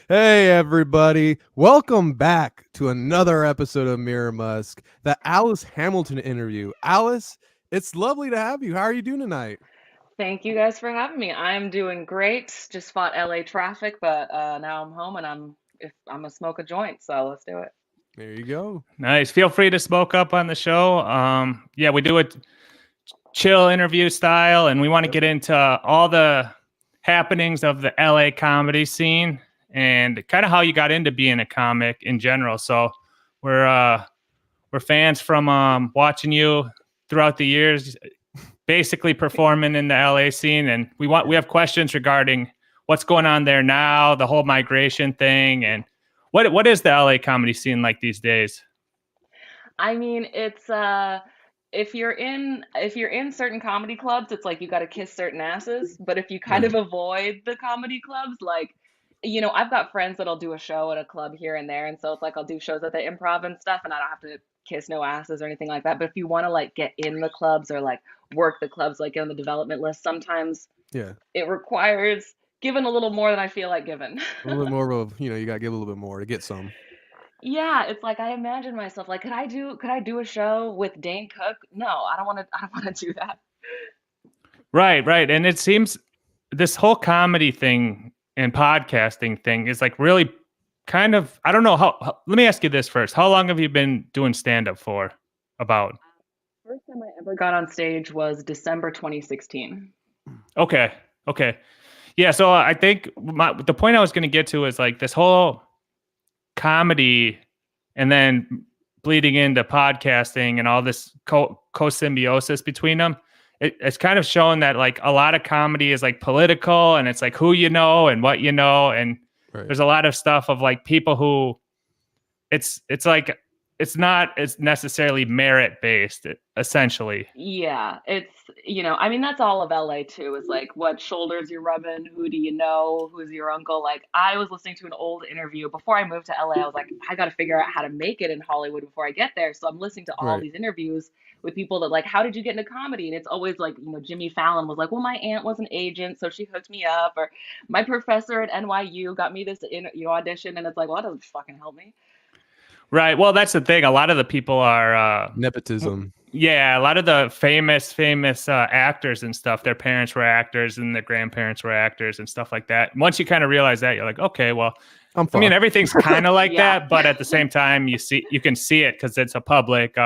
Hey, everybody. Welcome back to another episode of Mir Musk, the Alice Hamilton interview. Alice, it's lovely to have you. How are you doing tonight? Thank you guys for having me. I'm doing great. Just fought LA traffic, but now I'm home and I'm gonna smoke a joint, so let's do it. There you go. Nice. Feel free to smoke up on the show. Yeah, we do it chill interview style, and we want to Yep. get into all the happenings of the LA comedy scene and kind of how you got into being a comic in general. So we're fans from watching you throughout the years, basically performing in the LA scene, and we have questions regarding what's going on there now, the whole migration thing, and what is the LA comedy scene like these days? I mean, it's if you're in certain comedy clubs, it's like you got to kiss certain asses. But if you kind Right. of avoid the comedy clubs, like I've got friends that'll do a show at a club here and there, and so it's like I'll do shows at the Improv and stuff, and I don't have to kiss no asses or anything like that. But if you want to like get in the clubs or like work the clubs, like get on the development list, sometimes Yeah. it requires giving a little more than I feel like giving. A little bit more of you got to give a little bit more to get some. Yeah, it's like I imagine myself like could I do a show with Dane Cook? No, I don't want to do that. Right. And it seems this whole comedy thing and podcasting thing is like really kind of, I don't know let me ask you this first. How long have you been doing stand up for? About? First time I ever got on stage was December 2016. Okay. Okay. Yeah. So I think the point I was going to get to is like this whole comedy and then bleeding into podcasting and all this co-symbiosis between them. It's kind of shown that like a lot of comedy is like political and it's like who you know and what you know. And Right. there's a lot of stuff of like people who it's like it's not as necessarily merit based essentially. Yeah, I mean, that's all of LA too, is like what shoulders you're rubbing, who do you know, who's your uncle. Like, I was listening to an old interview before I moved to LA. I was like, I got to figure out how to make it in Hollywood before I get there. So I'm listening to all Right. these interviews with people that, like, how did you get into comedy? And it's always like, Jimmy Fallon was like, well, my aunt was an agent, so she hooked me up, or my professor at NYU got me this audition. And it's like, well, that doesn't fucking help me. Right. Well, that's the thing. A lot of the people are Nepotism. yeah, a lot of the famous actors and stuff, their parents were actors and their grandparents were actors and stuff like that. Once you kind of realize that, you're like, okay, well, I'm I mean, fucked. everything's kind of like Yeah. that, but at the same time, you can see it because it's a public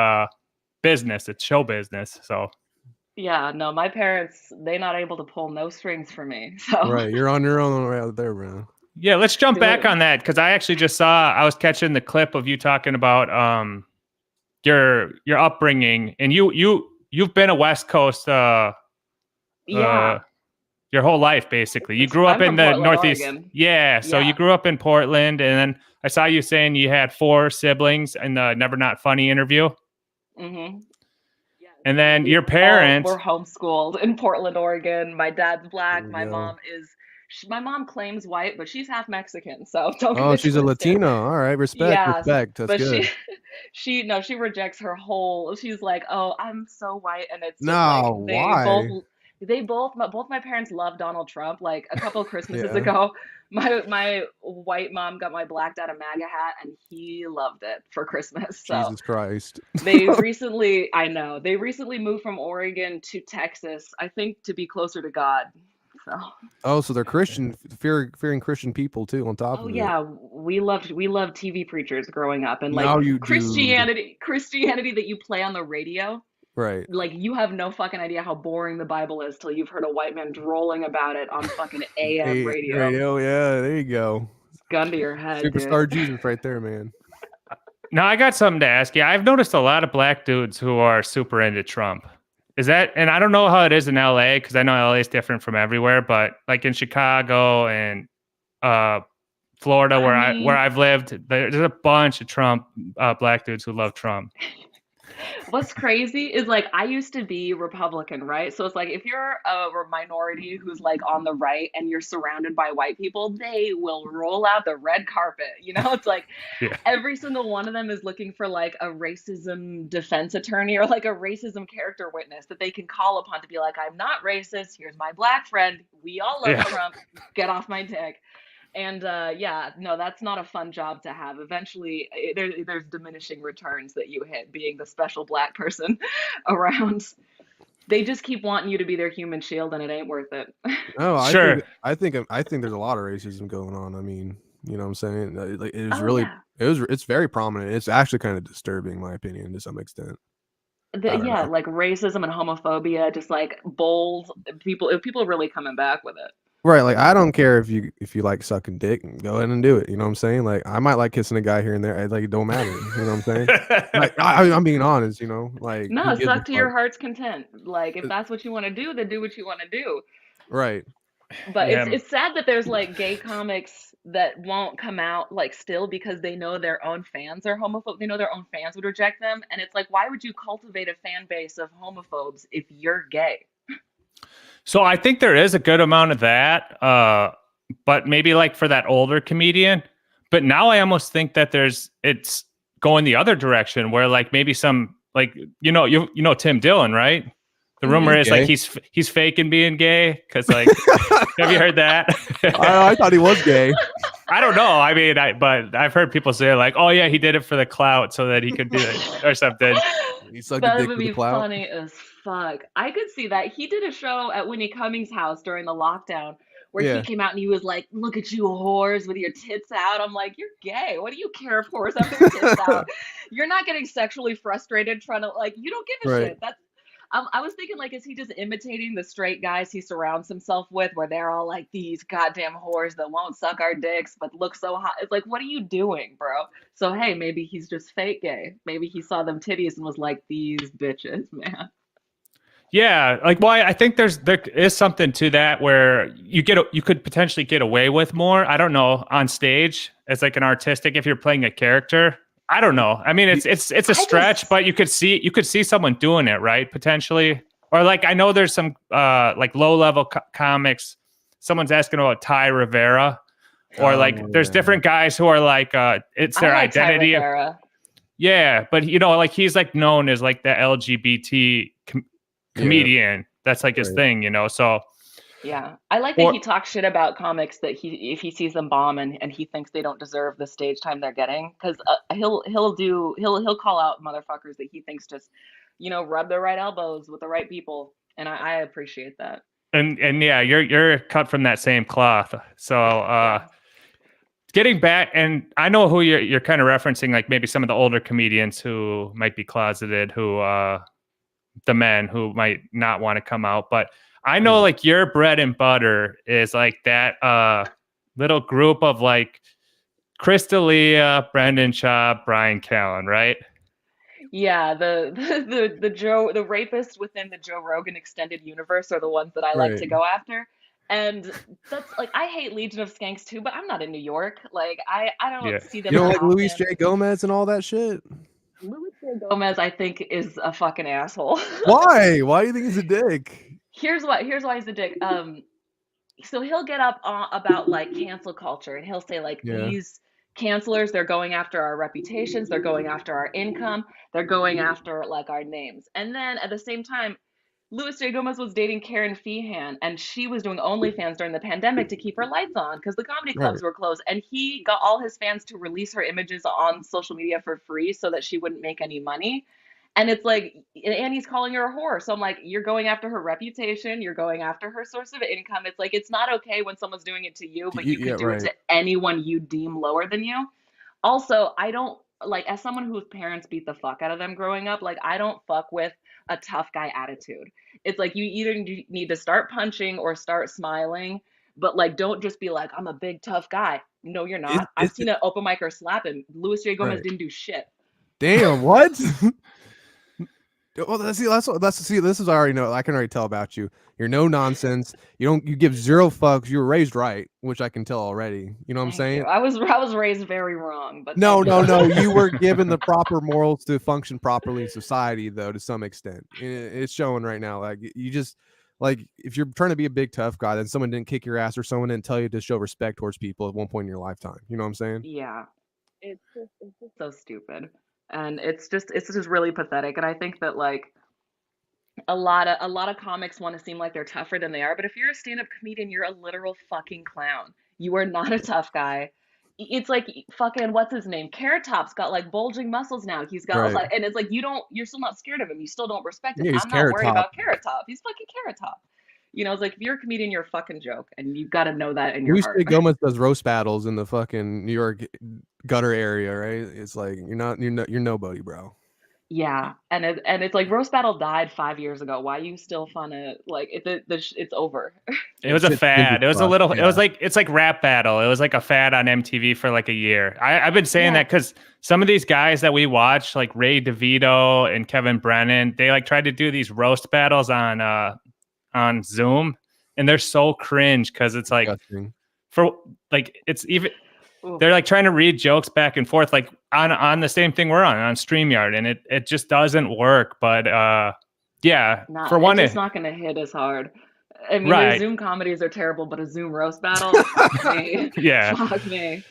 business, it's show business. So Yeah, no, my parents, they not able to pull no strings for me. So Right. You're on your own right out there, bro. yeah, let's jump back doing on that because I actually just saw I was catching the clip of you talking about your upbringing and you've been a West Coast yeah. your whole life basically. You grew up I'm in from the Portland, Northeast. Oregon. Yeah, so you Yeah. grew up in Portland and then I saw you saying you had 4 siblings in the Never Not Funny interview. Mm-hmm. Yeah, And so then we your all were parents, homeschooled in Portland, Oregon. My dad's There black. we My go. mom my mom claims white, but she's half Mexican, so don't get Oh, it she's a twisted. Latina. All right. Respect. Yeah, Respect. That's but good. she rejects her whole. She's like, "Oh, I'm so white," and it's just like No, why? both my parents love Donald Trump. Like a couple of Christmases Yeah. ago, my white mom got my black dad a MAGA hat, and he loved it for Christmas. So Jesus Christ. they recently moved from Oregon to Texas, I think to be closer to God. So, Oh, so they're Christian, fearing Christian people too. On top oh of it. yeah, we loved TV preachers growing up, and like Now you do. Christianity that you play on the radio. Right. Like you have no fucking idea how boring the Bible is till you've heard a white man drolling about it on fucking AM Hey, radio. radio. Yeah, there you go. Gun to your head, dude. Superstar Jesus right there, man. now I got something to ask you. I've noticed a lot of black dudes who are super into Trump. Is that, and I don't know how it is in LA because I know LA is different from everywhere, but like in Chicago and uh, Florida, I where mean, I've lived, there's a bunch of Trump black dudes who love Trump. what's crazy is like I used to be Republican, right? So it's like if you're a minority who's like on the right and you're surrounded by white people, they will roll out the red carpet. It's like Yeah, every single one of them is looking for like a racism defense attorney or like a racism character witness that they can call upon to be like, I'm not racist. Here's my black friend. We all love yeah. Trump. Get off my dick. And yeah, no, that's not a fun job to have. Eventually, there's diminishing returns that you hit being the special black person around. They just keep wanting you to be their human shield, and it ain't worth it. No, Sure. I think there's a lot of racism going on. I mean, you know what I'm saying? Like, Oh yeah. it's very prominent. It's actually kind of disturbing, in my opinion, to some extent. I don't Yeah, know. like racism and homophobia, just like bold people. If people are really coming back with it. Right, like I don't care if you like sucking dick, go ahead and do it. You know what I'm saying? Like I might like kissing a guy here and there. Like it don't matter. You know what I'm saying? Like I'm being honest. You know, like who No, gives a suck to fuck? your heart's content. Like if that's what you want to do, then do what you want to do. Right. But Yeah. it's sad that there's like gay comics that won't come out like still because they know their own fans are homophobic. They know their own fans would reject them, and it's like, why would you cultivate a fan base of homophobes if you're gay? So I think there is a good amount of that, but maybe like for that older comedian. But now I almost think that it's going the other direction where like maybe some like you know Tim Dillon, right? The rumor He's is like gay. he's faking being gay because like have you heard that? I thought he was gay. I don't know. I mean, but I've heard people say like, oh yeah, he did it for the clout so that he could be or something. He sucked a That dick would for the be clout. funny as fuck. I could see that. He did a show at Winnie Cummings' house during the lockdown where he Yeah. came out and he was like, "Look at you whores with your tits out." I'm like, "You're gay. What do you care if whores have their tits out? You're not getting sexually frustrated trying to like. You don't give a Right. shit." That's. I was thinking like, is he just imitating the straight guys he surrounds himself with, where they're all like these goddamn whores that won't suck our dicks but look so hot? It's like, what are you doing, bro? So hey, maybe he's just fake gay. Maybe he saw them titties and was like, these bitches, man. Yeah, like why I think there is something to that where you could potentially get away with more. I don't know on stage as like an artistic if you're playing a character. I don't know. I mean, it's a I stretch, just but you could see someone doing it right potentially. Or like I know there's some like low level comics. Someone's asking about Ty Rivera, or like there's Yeah. different guys who are like it's their I like Ty identity. Rivera. Yeah, but like he's like known as like the LGBT comedian. That's like his Right. thing, So Yeah, I like that he talks shit about comics that if he sees them bomb and he thinks they don't deserve the stage time they're getting, because he'll call out motherfuckers that he thinks just rub the right elbows with the right people, and I appreciate that. and yeah, you're cut from that same cloth. So Yeah. getting back, and I know who you're kind of referencing, like maybe some of the older comedians who might be closeted, who the men who might not want to come out, but I know like your bread and butter is like that little group of like Chris D'Elia, Brendan Schaub, Brian Callen, right? Yeah, the rapists within the Joe Rogan extended universe are the ones that I like to Right. go after. And that's like, I hate Legion of Skanks too, but I'm not in New York. Like I don't Yeah. see You them don't that like Luis often. J. Gomez and all that shit? Louis J. Gomez, I think, is a fucking asshole. Why? Why do you think he's a dick? Here's why he's a dick. So he'll get up about like cancel culture and he'll say like Yeah. these cancelers, they're going after our reputations, they're going after our income, they're going after like our names. And then at the same time, Louis J. Gomez was dating Karen Feehan, and she was doing OnlyFans during the pandemic to keep her lights on because the comedy clubs Right. were closed. And he got all his fans to release her images on social media for free so that she wouldn't make any money. And it's like, and he's calling her a whore. So I'm like, you're going after her reputation. You're going after her source of income. It's like, it's not okay when someone's doing it to you, but you Yeah, could do it right. to anyone you deem lower than you. Also, I don't like, as someone whose parents beat the fuck out of them growing up, like, I don't fuck with a tough guy attitude. It's like, you either need to start punching or start smiling, but like, don't just be like, I'm a big tough guy. No, you're not. I've seen an open micer slap him. Louis J. Gomez Right. didn't do shit. Damn, what? Well, this is I already know. I can already tell about you. You're no nonsense. You give zero fucks. You were raised right, which I can tell already. You know what I'm Thank saying? you. I was raised very wrong, but No, thank no, you. no. You were given the proper morals to function properly in society, though, to some extent. It's showing right now. Like you just like if you're trying to be a big tough guy, then someone didn't kick your ass or someone didn't tell you to show respect towards people at one point in your lifetime. You know what I'm saying? Yeah. It's just so stupid. And it's just really pathetic. And I think that like a lot of comics want to seem like they're tougher than they are, but if you're a stand-up comedian, you're a literal fucking clown. You are not a tough guy. It's like fucking what's his name? Carrot Top's got like bulging muscles now. He's got Right. like, and it's like you're still not scared of him. You still don't respect him. Yeah, he's I'm not Carrot worried Top. about Carrot Top. He's fucking Carrot Top. It's like if you're a comedian, you're a fucking joke, and you've got to know that in your Luis heart. Gomez does roast battles in the fucking New York gutter area, right? It's like you're nobody, bro. Yeah, and it's like roast battle died 5 years ago. Why you still fun it? Like it's over. It was a It's fad. It was a little. yeah. It was like it's like rap battle. It was like a fad on MTV for like a year. I've been saying that because some of these guys that we watch, like Ray DeVito and Kevin Brennan, they like tried to do these roast battles on Zoom, and they're so cringe because it's like Disgusting. for like it's even Ooh. they're like trying to read jokes back and forth like on the same thing we're on StreamYard, and it just doesn't work. But yeah, for one, it's not going to hit as hard. I mean, Right. their Zoom comedies are terrible, but a Zoom roast battle, fuck me. Yeah. Fuck me.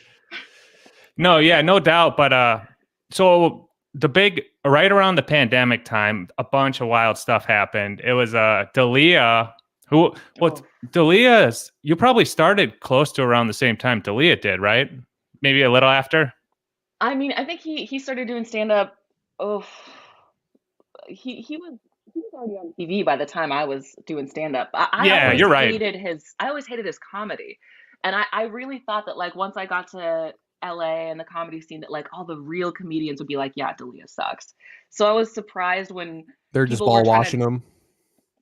No, yeah, no doubt. But so the big right around the pandemic time, a bunch of wild stuff happened. It was Dalia, Dalia's, you probably started close to around the same time Dalia did, right? Maybe a little after. I mean, I think he started doing stand up. Oh, he was already on TV by the time I was doing stand up. Yeah, you're right. I always hated his comedy, and I really thought that like once I got to LA and the comedy scene that like all the real comedians would be like, yeah, Dalia sucks. So I was surprised when They're just people were ball trying washing to- them.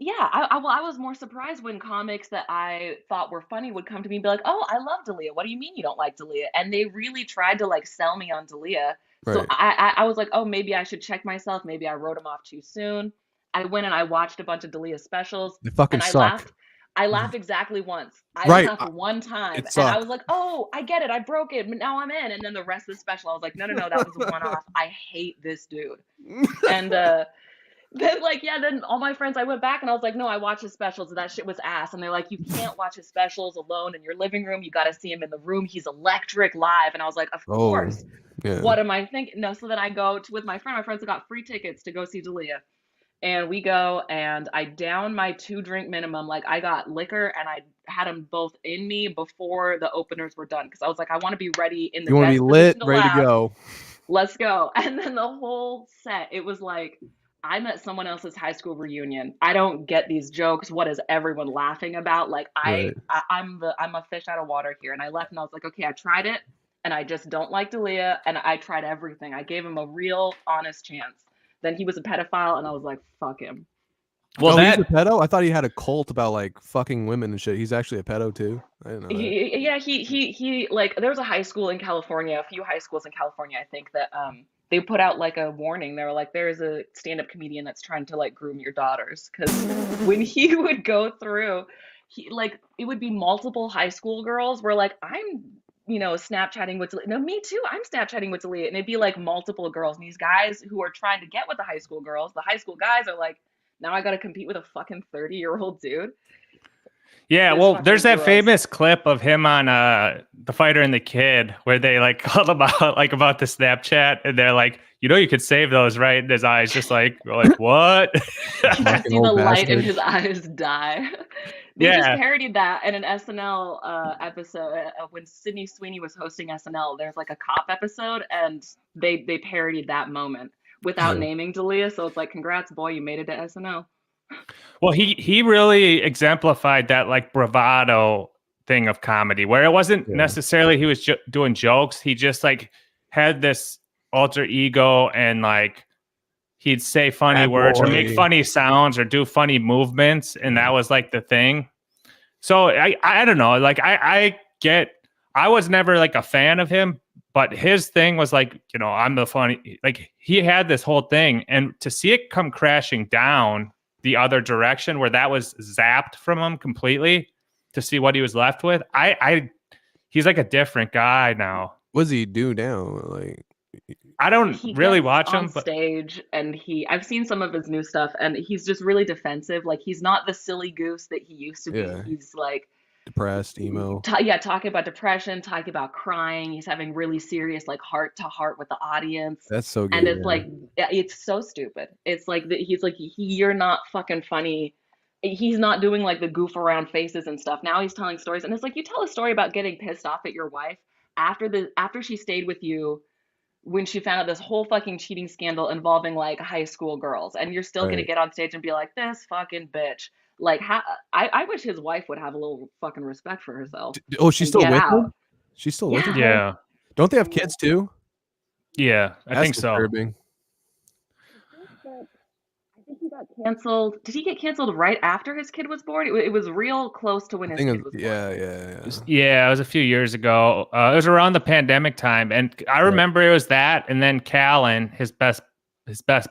Yeah, I was more surprised when comics that I thought were funny would come to me and be like, "Oh, I love Dalia. What do you mean you don't like Dalia?" And they really tried to like sell me on Dalia. So Right. I was like, "Oh, maybe I should check myself. Maybe I wrote him off too soon." I went and I watched a bunch of Dalia specials, They fucking and I suck. laughed. I laughed exactly once. I Right. laughed one time, It and I sucked. was like, "Oh, I get it. I broke it. But now I'm in." And then the rest of the special, I was like, "No, that was a one-off. I hate this dude." And then then all my friends, I went back and I was like, no, I watched his specials and that shit was ass. And they're like, you can't watch his specials alone in your living room. You got to see him in the room. He's electric live. And I was like, of course. Yeah. What am I thinking? No, so then I go with my friend. My friends have got free tickets to go see Dalia. And we go and I down my 2-drink minimum. Like I got liquor and I had them both in me before the openers were done. Because I was like, I want to be ready in the You want to best be lit, position to ready to laugh. go. Let's go. And then the whole set, it was like, I'm at someone else's high school reunion. I don't get these jokes. What is everyone laughing about? Like Right. I'm a fish out of water here. And I left and I was like, okay, I tried it and I just don't like Dalia. And I tried everything. I gave him a real honest chance. Then he was a pedophile and I was like, fuck him. Well, he's a pedo? I thought he had a cult about like fucking women and shit. He's actually a pedo too. I didn't know that. He like there was a high school in California, a few high schools in California, I think that they put out like a warning. They were like, there's a stand-up comedian that's trying to like groom your daughters. Because when he would go through, it would be multiple high school girls where like I'm Snapchatting with Dalia. No, me too. I'm Snapchatting with Dalia. And it'd be like multiple girls. And these guys who are trying to get with the high school girls, the high school guys are like, now I got to compete with a fucking 30-year-old dude. Yeah, It's well, fucking there's that gross. famous clip of him on The Fighter and the Kid where they like called about the Snapchat, and they're like, you could save those, right? And his eyes just like what? You can Fucking see the old light in bastard. his eyes die. They Yeah. just parodied that in an SNL episode when Sydney Sweeney was hosting SNL. There's like a cop episode, and they parodied that moment without naming Dalia. So it's like, congrats, boy, you made it to SNL. Well, he really exemplified that like bravado thing of comedy, where it wasn't necessarily he was doing jokes. He just like had this alter ego, and like he'd say funny words or make funny sounds or do funny movements, and that was like the thing. So I don't know, like I was never like a fan of him, but his thing was like, I'm the funny, like he had this whole thing, and to see it come crashing down the other direction where that was zapped from him completely, to see what he was left with, he's like a different guy now. What does he do now? Like, I don't He really gets watch on him, but stage, and I've seen some of his new stuff, and he's just really defensive. Like he's not the silly goose that he used to be. Yeah. He's like depressed, emo. talking about depression, talking about crying. He's having really serious like heart to heart with the audience. That's so good. And it's like, it's so stupid. It's like he's like, you're not fucking funny he's not doing like the goof around faces and stuff. Now he's telling stories, and it's like you tell a story about getting pissed off at your wife after she stayed with you when she found out this whole fucking cheating scandal involving like high school girls, and you're still gonna Right. get on stage and be like, this fucking bitch. Like, I wish his wife would have a little fucking respect for herself Oh, she's and still get with out. him? She's still with him? Yeah. Don't they have kids too? Yeah, I That's think so. disturbing. I think he got canceled. Did he get canceled right after his kid was born? It was real close to when his kid was born. Yeah. Yeah, it was a few years ago. It was around the pandemic time, and I remember it was that, and then Callan, his best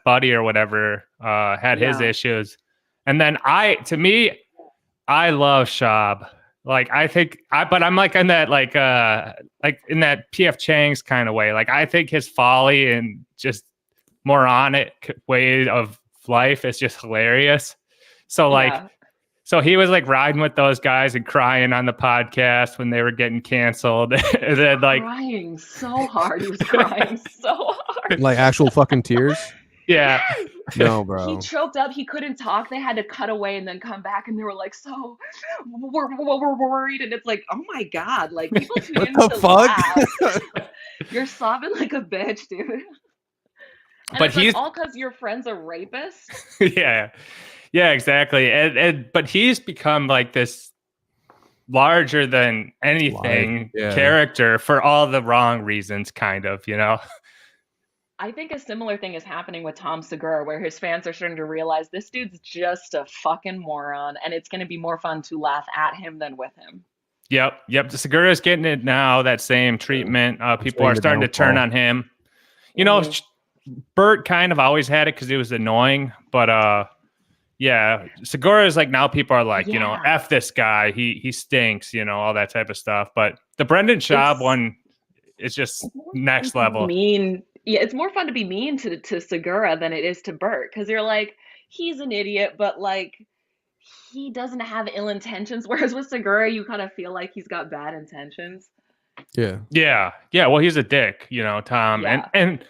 buddy or whatever, had his Yeah. issues, and then I love Shab. Like but I'm like in that like in that PF Chang's kind of way. Like I think his folly and just moronic way of life is just hilarious. So like. Yeah. So he was like riding with those guys and crying on the podcast when they were getting canceled. And then like Crying so hard. He was crying so hard. Like actual fucking tears? yeah. No, bro. He choked up. He couldn't talk. They had to cut away and then come back, and they were like, "So, we're worried." And it's like, "Oh my god!" Like people tune What in the to fuck? laugh. You're sobbing like a bitch, dude. And But it's like, he's all because your friend's a rapist. yeah. Yeah, exactly. And but he's become like this larger than anything Yeah. character for all the wrong reasons, kind of, you know? I think a similar thing is happening with Tom Segura, where his fans are starting to realize this dude's just a fucking moron, and it's going to be more fun to laugh at him than with him. Yep. Segura's getting it now, that same treatment. People are starting to turn on him. You know, Bert kind of always had it because he was annoying, but yeah, Segura is like now people are like, you know, F this guy, he stinks, you know, all that type of stuff. But the Brendan Schaub one is just next level. Mean. Yeah, it's more fun to be mean to Segura than it is to Bert, because you're like, he's an idiot, but like he doesn't have ill intentions. Whereas with Segura, you kind of feel like he's got bad intentions. Yeah. Well, he's a dick, you know, Tom. Yeah. And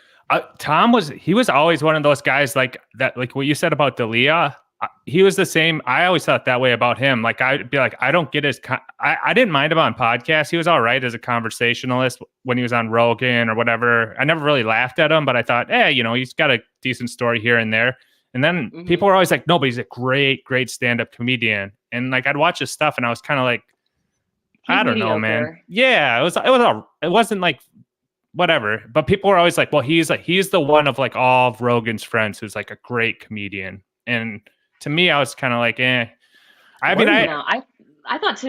Tom was always one of those guys like that, like what you said about D'Elia. He was the same. I always thought that way about him. Like I'd be like, I don't get his. I didn't mind him on podcasts. He was all right as a conversationalist when he was on Rogan or whatever. I never really laughed at him, but I thought, you know, he's got a decent story here and there. And then people were always like, no, but he's a great stand-up comedian. And like I'd watch his stuff, and I was kind of like, I don't know, man. Yeah, it wasn't like whatever. But people were always like, well, he's the one of like all of Rogan's friends who's like a great comedian. And to me, I was kind of like, I mean, I thought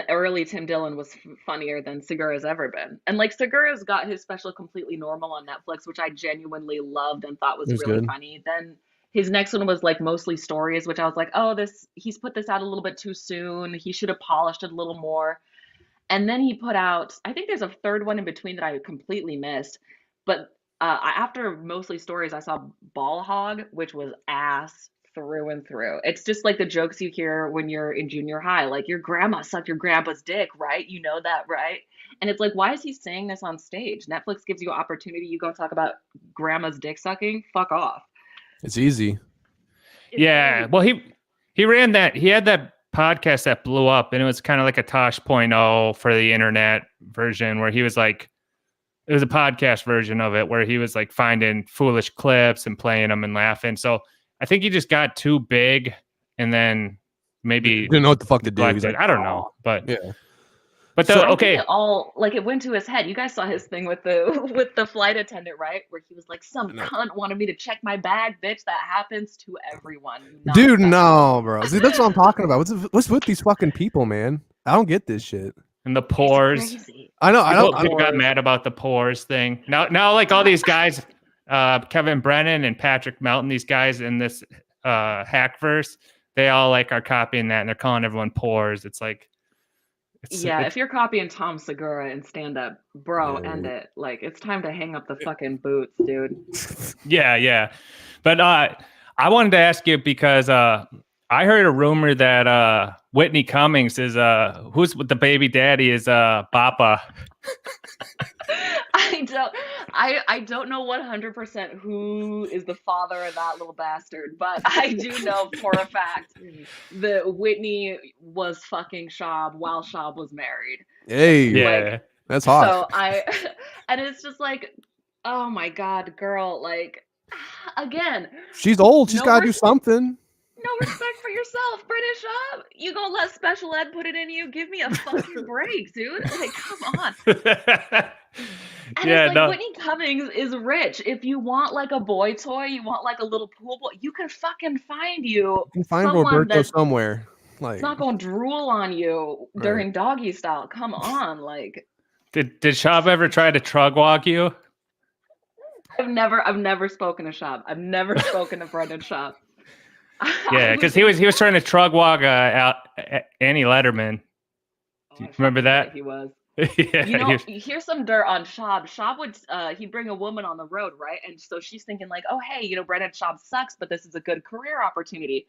early Tim Dillon was funnier than Segura's ever been. And like Segura's got his special Completely Normal on Netflix, which I genuinely loved and thought was really funny. Then his next one was like Mostly Stories, which I was like, oh, he's put this out a little bit too soon. He should have polished it a little more. And then he put out, I think there's a third one in between that I completely missed. But after Mostly Stories, I saw Ball Hog, which was ass through and through. It's just like the jokes you hear when you're in junior high, like your grandma sucked your grandpa's dick, right? You know that, right? And it's like, why is he saying this on stage? Netflix gives you opportunity. You go talk about grandma's dick sucking. Fuck off. It's easy. Well, he ran that. He had that podcast that blew up, and it was kind of like a Tosh.0 for the internet version, where he was like, it was a podcast version of it where he was like finding foolish clips and playing them and laughing. So I think he just got too big, and then maybe didn't know what the fuck to do. He's like, I don't know, but yeah. But it went to his head. You guys saw his thing with the flight attendant, right? Where he was like, some cunt wanted me to check my bag, bitch. That happens to everyone. Dude, no, bro. See, that's what I'm talking about. What's with these fucking people, man? I don't get this shit. And the pores. I know. People got mad about the pores thing. Now, like all these guys, Kevin Brennan and Patrick Melton, these guys in this Hackverse, they all like are copying that, and they're calling everyone pores. It's like, if you're copying Tom Segura and stand up, bro, end it. Like, it's time to hang up the fucking boots, dude. Yeah. But I wanted to ask you because I heard a rumor that Whitney Cummings is who's with the baby daddy is Bappa. I don't know 100% who is the father of that little bastard, but I do know for a fact that Whitney was fucking Shab while Shab was married. Hey, Yeah. that's hot. So and it's just like, oh my God, girl, like, again, She's old. She's no got to do res- something. no respect for yourself, British Shab. You gonna let special ed put it in you? Give me a fucking break, dude. Like, come on. And Yeah, it's like no. Whitney Cummings is rich. If you want like a boy toy, you want like a little pool boy, you can fucking find you You can find someone Roberto that's somewhere. Like, not going to drool on you right. during doggy style. Come on, like Did Shab ever try to trug walk you? I've never spoken to Shab. I've never spoken to Brendan Shab. Yeah, because he was trying to trug walk Annie Letterman. Do you remember that? He was. Yeah, You know, here's some dirt on Shab. Shab would he'd bring a woman on the road, right? And so she's thinking like, oh hey, you know, Brendan Schaub sucks, but this is a good career opportunity.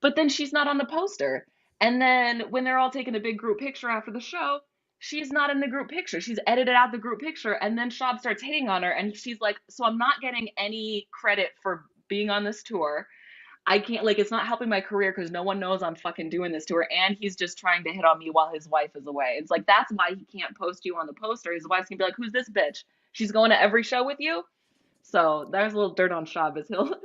But then she's not on the poster. And then when they're all taking a big group picture after the show, she's not in the group picture. She's edited out the group picture. And then Schaub starts hitting on her. And she's like, so I'm not getting any credit for being on this tour. I can't, like, it's not helping my career because no one knows I'm fucking doing this tour. And he's just trying to hit on me while his wife is away. It's like, that's why he can't post you on the poster. His wife's gonna be like, who's this bitch? She's going to every show with you? So there's a little dirt on Shabbos. He'll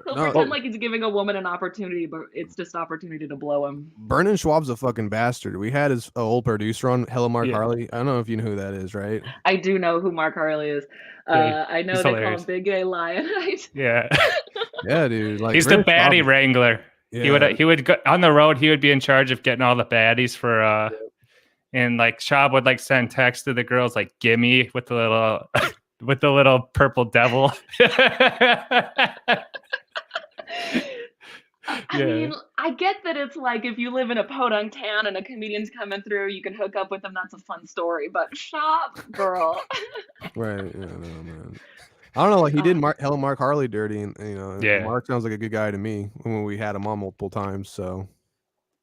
pretend like he's giving a woman an opportunity, but it's just opportunity to blow him. Brendan Schwab's a fucking bastard. We had his old producer on, Hello Mark Harley. I don't know if you know who that is, right? I do know who Mark Harley is. I know they call him Big Gay Lion. Right? Yeah. Yeah, dude. Like, he's Brendan the baddie Schwab, wrangler. yeah. He would go on the road. He would be in charge of getting all the baddies for and like Shab would like send texts to the girls like gimme with the little with the little purple devil. I mean, I get that it's like if you live in a podunk town and a comedian's coming through, you can hook up with them. That's a fun story. But Shab, girl. Right. Yeah, no, man. I don't know. Like, he did Hello Mark Harley dirty, and you know, Mark sounds like a good guy to me when we had him on multiple times. So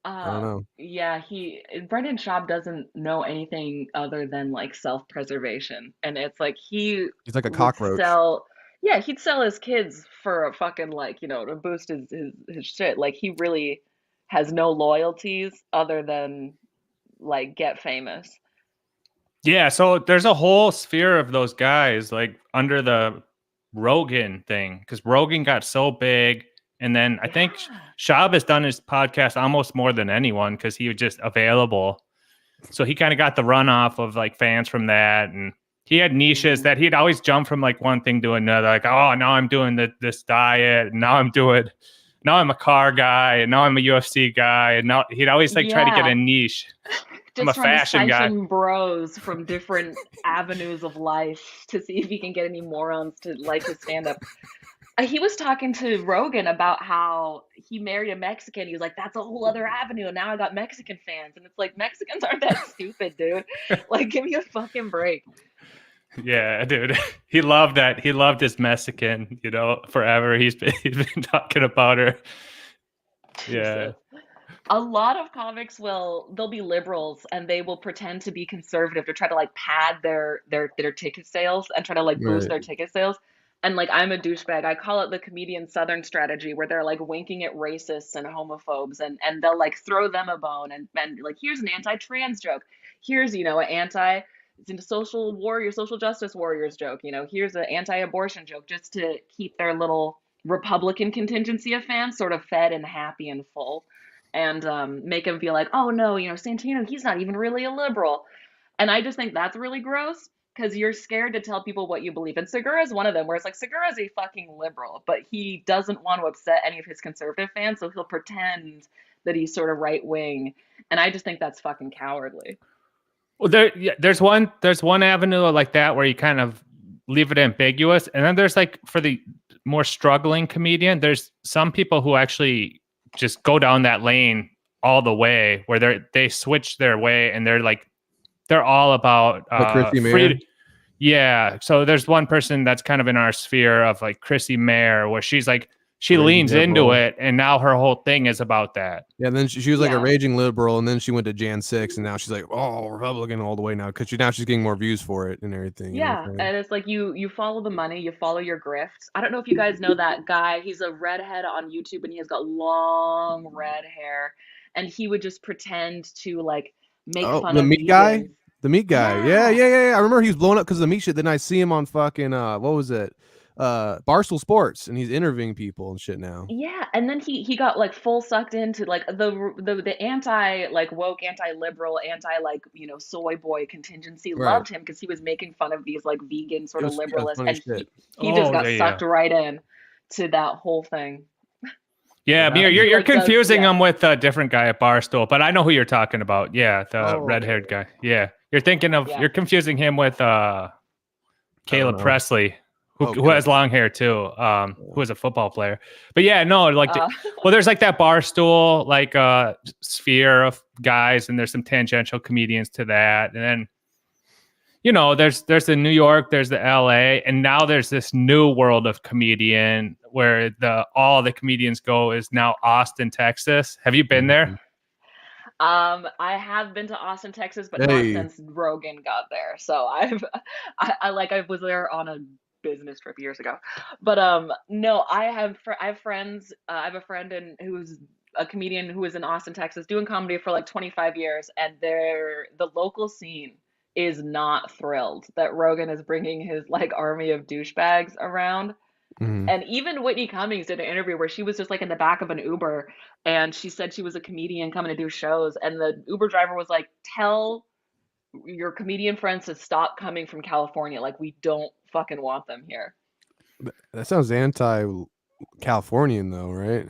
I don't know. Yeah, Brendan Schaub doesn't know anything other than like self-preservation, and it's like he's like a cockroach. He'd sell his kids for a fucking, like, you know, to boost his shit. Like, he really has no loyalties other than like get famous. Yeah, so there's a whole sphere of those guys like under the Rogan thing because Rogan got so big. And then I think Shab has done his podcast almost more than anyone because he was just available. So he kind of got the runoff of like fans from that. And he had niches that he'd always jump from like one thing to another. Like, oh, now I'm doing this diet. And now I'm a car guy. And now I'm a UFC guy. And now he'd always like try to get a niche. I'm a fashion guy. Bros from different avenues of life to see if he can get any morons to like his stand-up. He was talking to Rogan about how he married a Mexican. He was like, that's a whole other avenue. And now I got Mexican fans. And it's like, Mexicans aren't that stupid, dude. Like, give me a fucking break. Yeah, dude. He loved that. He loved his Mexican, you know, forever. He's been talking about her. Yeah. A lot of comics they'll be liberals and they will pretend to be conservative to try to like pad their ticket sales and try to like boost their ticket sales. And like, I'm a douchebag. I call it the comedian Southern strategy, where they're like winking at racists and homophobes, and they'll like throw them a bone and like, here's an anti-trans joke. Here's, you know, an social justice warriors joke. You know, here's an anti-abortion joke, just to keep their little Republican contingency of fans sort of fed and happy and full, and make them feel like, oh no, you know, Santino, he's not even really a liberal. And I just think that's really gross, because you're scared to tell people what you believe. And Segura's one of them, where it's like, Segura's a fucking liberal, but he doesn't want to upset any of his conservative fans, so he'll pretend that he's sort of right wing. And I just think that's fucking cowardly. Well, there's one avenue like that where you kind of leave it ambiguous, and then there's like for the more struggling comedian, there's some people who actually just go down that lane all the way, where they switch their way and they're all about freedom. Yeah. So there's one person that's kind of in our sphere of like Chrissy Mayer, where she's like she leans Raging into liberal. it, and now her whole thing is about that. Yeah, and then she was like a Yeah. raging liberal, and then she went to Jan 6, and now she's like, oh, Republican all the way now, because she's getting more views for it and everything. You know what Yeah, I'm saying? and it's like you follow the money, you follow your grifts. I don't know if you guys know that guy. He's a redhead on YouTube, and he has got long red hair, and he would just pretend to like make Oh, fun the of meat guy? vegans. The meat guy. Yeah, Yeah. yeah, yeah, yeah. I remember he was blowing up because of the meat shit. Then I see him on fucking what was it? Barstool Sports, and he's interviewing people and shit now. Yeah, and then he got like full sucked into like the anti like woke, anti-liberal, anti like soy boy contingency Right. loved him because he was making fun of these like vegan sort It of was liberalists, funny and shit. he just Oh, got yeah, sucked yeah. right in to that whole thing. Yeah, What Mir, happened? you're He like does confusing him with a different guy at Barstool, but I know who you're talking about. Yeah, the Oh. red-haired guy. Yeah, you're confusing him with I Caleb don't know. Presley, who Oh, who Caleb. has long hair too, who is a football player. But yeah, no, like Uh, well, there's like that Barstool like sphere of guys, and there's some tangential comedians to that, and then there's the New York, there's the LA, and now there's this new world of comedian where all the comedians go is now Austin, Texas. Have you been there? I have been to Austin, Texas, but not Hey. since Rogan got there. So I was there on a business trip years ago. But no, I have friends. I have a friend who's a comedian who was in Austin, Texas, doing comedy for like 25 years, and the local scene is not thrilled that Rogan is bringing his like army of douchebags around. Mhm. And even Whitney Cummings did an interview where she was just like in the back of an Uber, and she said she was a comedian coming to do shows, and the Uber driver was like, "Tell your comedian friends to stop coming from California. Like, we don't fucking want them here." That sounds anti-Californian though, right?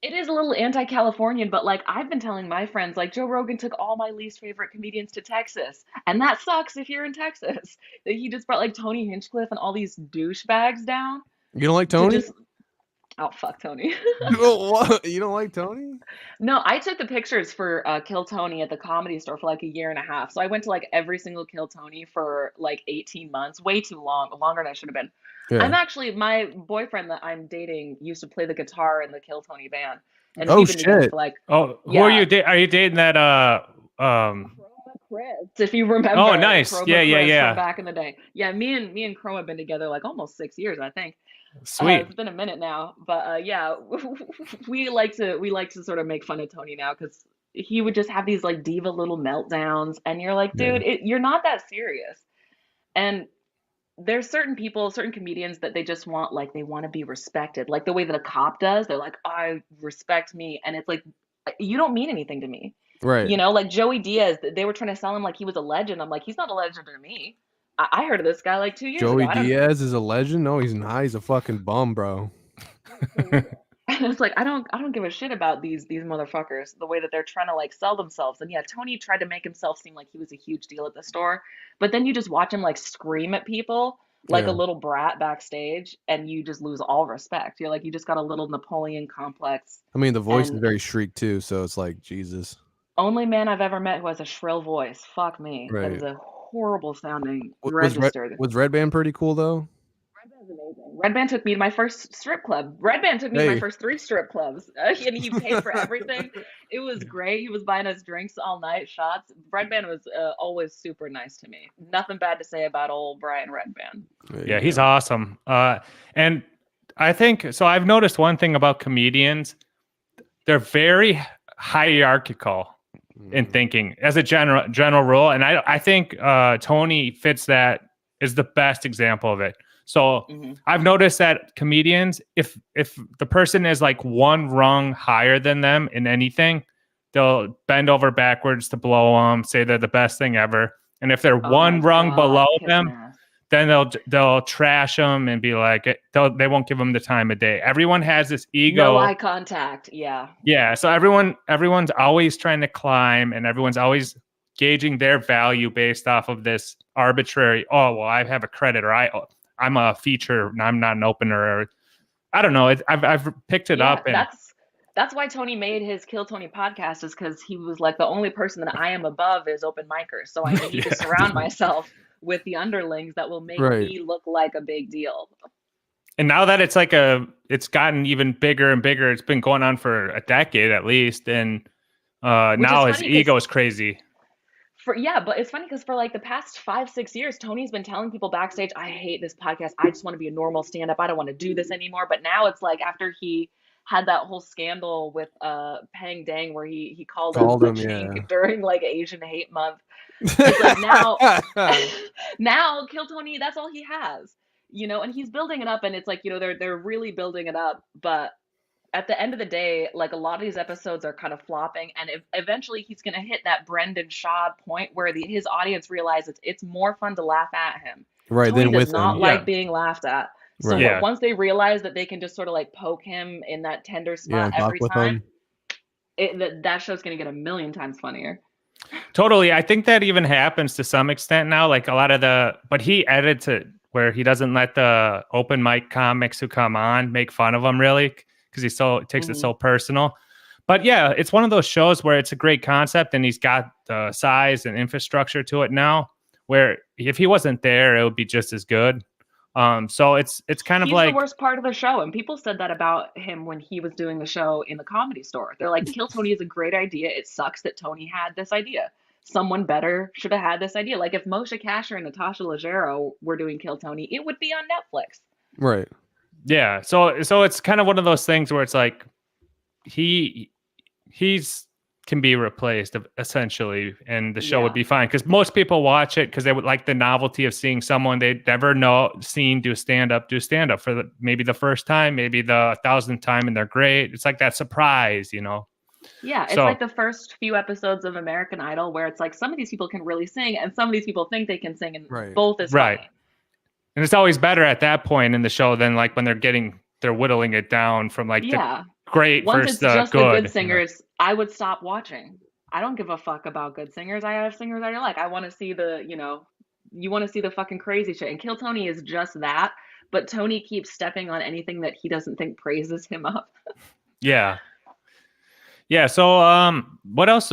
It is a little anti-Californian, but like I've been telling my friends, like Joe Rogan took all my least favorite comedians to Texas, and that sucks if you're in Texas. That he just brought like Tony Hinchcliffe and all these douchebags down You don't like to Tony? just oh fuck Tony. You don't like Tony? No, I took the pictures for Kill Tony at the Comedy Store for like a year and a half. So I went to like every single Kill Tony for like 18 months, way too long, longer than I should have been. Yeah. I'm actually my boyfriend that I'm dating used to play the guitar in the Kill Tony band, and Oh, we've been together shit. for like Oh, who are yeah. you dating? Are you dating that Chris, if you remember. Oh, nice. Chroma Yeah, yeah, Chris yeah. from back in the day. Yeah, me and Chrome have been together like almost 6 years, I think. Sweet. It's been a minute now, but yeah, we like to sort of make fun of Tony now because he would just have these like diva little meltdowns, and you're like, dude, you're not that serious. And there's certain people, certain comedians that they just want like they want to be respected, like the way that a cop does. They're like, I respect me, and it's like you don't mean anything to me. Right. Like Joey Diaz, they were trying to sell him like he was a legend. I'm like, he's not a legend to me. I heard of this guy like 2 years Joey ago. I don't Diaz is a legend? No, he's not. He's a fucking bum, bro. And it's like I don't give a shit about these motherfuckers, the way that they're trying to like sell themselves. And yeah, Tony tried to make himself seem like he was a huge deal at the store, but then you just watch him like scream at people like Yeah. a little brat backstage, and you just lose all respect. You're like, you just got a little Napoleon complex. I mean, the voice is And very shriek too, so it's like Jesus. only man I've ever met who has a shrill voice. Fuck me. That Right. is a horrible sounding Was register. Red Band pretty cool though? Red Band's amazing. Red Band took me to my first strip club. Red Band took me to my Hey. first 3 strip clubs, and he paid for everything. It was great. He was buying us drinks all night, shots. Red Band was always super nice to me. Nothing bad to say about old Brian Red Band. Yeah, he's awesome. And I think so. I've noticed one thing about comedians: they're very hierarchical in thinking, as a general rule. And I think Tony fits that, is the best example of it. So I've noticed that comedians, if the person is like one rung higher than them in anything, they'll bend over backwards to blow them, say they're the best thing ever. And if they're one rung below them, then they'll trash them and be like, they won't give them the time of day. Everyone has this ego. No eye contact. Yeah. Yeah. So everyone's always trying to climb, and everyone's always gauging their value based off of this arbitrary, oh, well, I have a credit, or I'm a feature and I'm not an opener, or I don't know. I've picked it up. And that's why Tony made his Kill Tony podcast, is because he was like, the only person that I am above is open micers. So I need to surround myself with the underlings that will make me look like a big deal. And now that it's gotten even bigger and bigger. It's been going on for a decade at least, and now his ego is crazy. But it's funny because for like the past 5-6 years, Tony's been telling people backstage, I hate this podcast. I just want to be a normal stand-up. I don't want to do this anymore. But now it's like after he had that whole scandal with Pang Dang where he called him chink during like Asian Hate Month. It's like now Kill Tony, that's all he has. And he's building it up, and it's like, they're really building it up, but at the end of the day, like a lot of these episodes are kind of flopping, and eventually he's going to hit that Brendan Shaw point where his audience realizes it's more fun to laugh at him. Right. Tony then does with not him. like being laughed at. So Right. once they realize that they can just sort of like poke him in that tender spot every time, that show's going to get a million times funnier. Totally. I think that even happens to some extent now. Like a lot of but he edits it where he doesn't let the open mic comics who come on make fun of him really, because it takes it so personal. But yeah, it's one of those shows where it's a great concept, and he's got the size and infrastructure to it now, where if he wasn't there, it would be just as good. So it's kind of like the worst part of the show, and people said that about him when he was doing the show in the Comedy Store. They're like, Kill Tony is a great idea. It sucks that Tony had this idea. Someone better should have had this idea. Like if Moshe Kasher and Natasha Leggero were doing Kill Tony, it would be on Netflix. Right. Yeah. So it's kind of one of those things where it's like he's can be replaced essentially, and the show would be fine, because most people watch it because they would like the novelty of seeing someone they'd never seen do stand up for maybe the first time, maybe the 1,000th time, and they're great. It's like that surprise, Yeah, it's like the first few episodes of American Idol where it's like some of these people can really sing and some of these people think they can sing, and both is funny. And it's always better at that point in the show than like when they're whittling it down from like the great Once versus it's just good. The good singers, I would stop watching. I don't give a fuck about good singers. I have singers I like. I want to see you want to see the fucking crazy shit. And Kill Tony is just that, but Tony keeps stepping on anything that he doesn't think praises him up. Yeah. So, what else,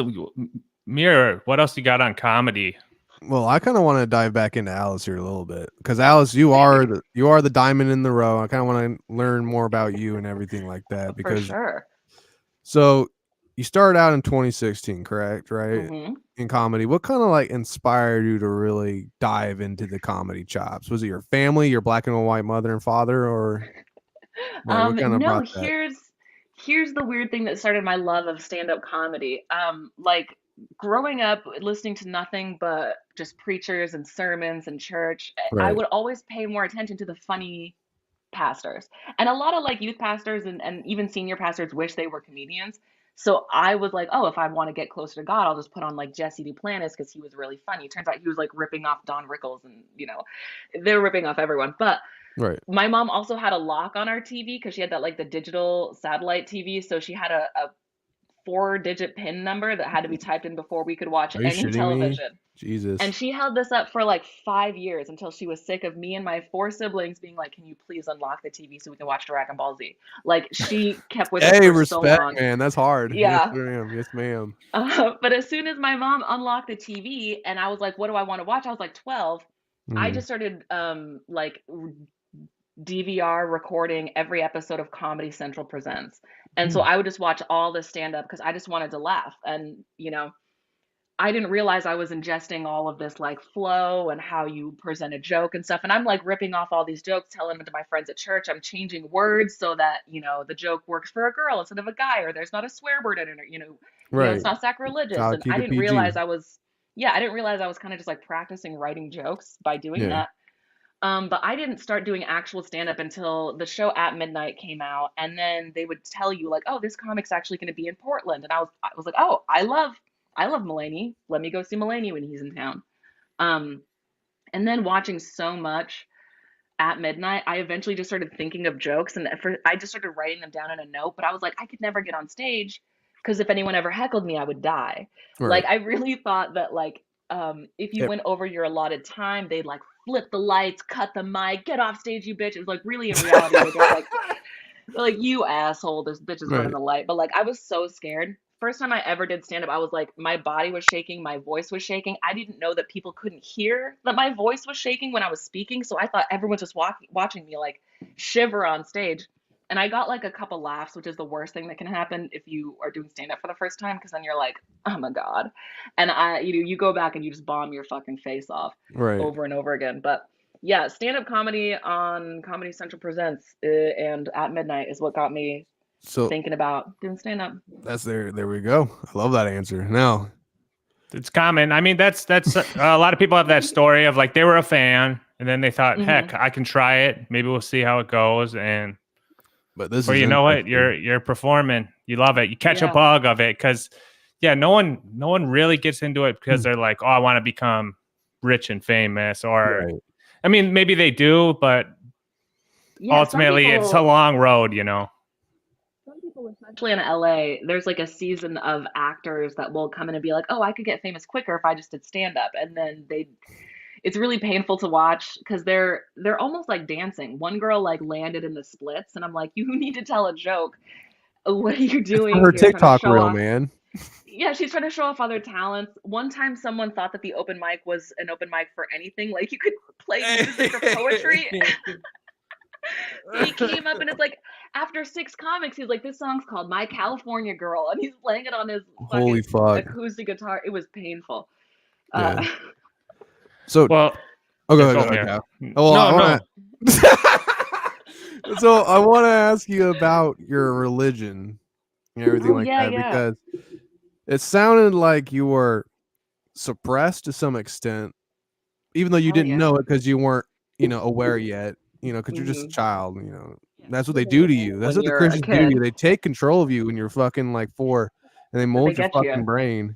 Mir? What else you got on comedy? Well, I kind of want to dive back into Alice here a little bit, because Alice, you are the diamond in the row. I kind of want to learn more about you and everything like that. Because, for sure. So you started out in 2016, correct? Right? Mm-hmm. In comedy, what kind of like inspired you to really dive into the comedy chops? Was it your family, your black and white mother and father, or what kind of no? Here's the weird thing that started my love of stand-up comedy. Like growing up listening to nothing but just preachers and sermons and church, I would always pay more attention to the funny pastors. And a lot of like youth pastors and even senior pastors wish they were comedians. So I was like, oh, if I want to get closer to God, I'll just put on like Jesse Duplantis because he was really funny. Turns out he was like ripping off Don Rickles, and they're ripping off everyone. But my mom also had a lock on our TV because she had that like the digital satellite TV. So she had a 4-digit PIN number that had to be typed in before we could watch any television. Jesus. And she held this up for like 5 years until she was sick of me and my 4 siblings being like, can you please unlock the TV so we can watch Dragon Ball Z? Like she kept with it for so long. Man, that's hard. Yeah. Yes, ma'am. But as soon as my mom unlocked the TV and I was like, what do I want to watch? I was like 12. I just started like DVR recording every episode of Comedy Central Presents. And so I would just watch all the stand-up because I just wanted to laugh. And, I didn't realize I was ingesting all of this like flow and how you present a joke and stuff. And I'm like ripping off all these jokes, telling them to my friends at church. I'm changing words so that, the joke works for a girl instead of a guy, or there's not a swear word in it, it's not sacrilegious. And I didn't realize I was kind of just like practicing writing jokes by doing that. But I didn't start doing actual stand-up until the show At Midnight came out. And then they would tell you like, oh, this comic's actually going to be in Portland. And I was like, oh, I love Mulaney. Let me go see Mulaney when he's in town. And then watching so much At Midnight, I eventually just started thinking of jokes, and I just started writing them down in a note. But I was like, I could never get on stage because if anyone ever heckled me, I would die. Like I really thought that like if you went over your allotted time, they'd like flip the lights, cut the mic, get off stage, you bitch. It was like really in reality, they're like you asshole, this bitch is running the light. But like I was so scared. first time I ever did stand up, I was like, my body was shaking, my voice was shaking. I didn't know that people couldn't hear that my voice was shaking when I was speaking. So I thought everyone just watching me like shiver on stage. And I got like a couple laughs, which is the worst thing that can happen if you are doing stand up for the first time, because then you're like, oh my God. And you go back and you just bomb your fucking face off Right. over and over again. But yeah, stand up comedy on Comedy Central Presents and at midnight is what got me So thinking about doing stand up. that's there we go. I love that answer. Now, It's common. I mean, that's a lot of people have that story of like they were a fan and then they thought, heck, I can try it. Maybe we'll see how it goes. And but this or is you know what, interesting. you're performing, you love it, you catch a bug of it, because no one really gets into it because they're like, oh, I want to become rich and famous, or Right. I mean, maybe they do, but ultimately it's a long road, you know. Some people, especially in LA, there's like a season of actors that will come in and be like, oh, I could get famous quicker if I just did stand up, and then it's really painful to watch because they're almost like dancing. One girl like landed in the splits, and I'm like, you need to tell a joke. What are you doing Her here? Trying to TikTok show reel, off. man. Yeah, she's trying to show off other talents. One time someone thought that the open mic was an open mic for anything. Like you could play music or poetry. So he came up and it's like, after 6 comics, he's like, this song's called My California Girl. And he's playing it on his Holy fucking fuck. acoustic guitar. It was painful. Yeah. So, well, go ahead. No. So I want to ask you about your religion and everything that, because it sounded like you were suppressed to some extent, even though you didn't know it because you weren't, aware yet, because you're just a child, that's what they do to you. That's what the Christians do to you. They take control of you when you're fucking like 4, and they mold your fucking brain,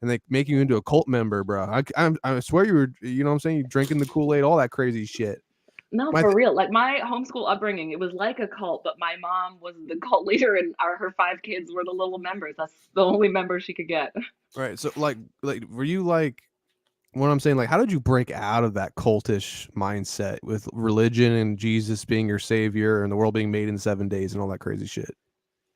and they make you into a cult member, bro. I swear you were, you know what I'm saying? You drinking the Kool-Aid, all that crazy shit. No, for real. Like my homeschool upbringing, it was like a cult, but my mom was the cult leader, and her 5 kids were the little members. That's the only members she could get. Right. So like were you like, what I'm saying, like, how did you break out of that cultish mindset with religion and Jesus being your savior and the world being made in 7 days and all that crazy shit?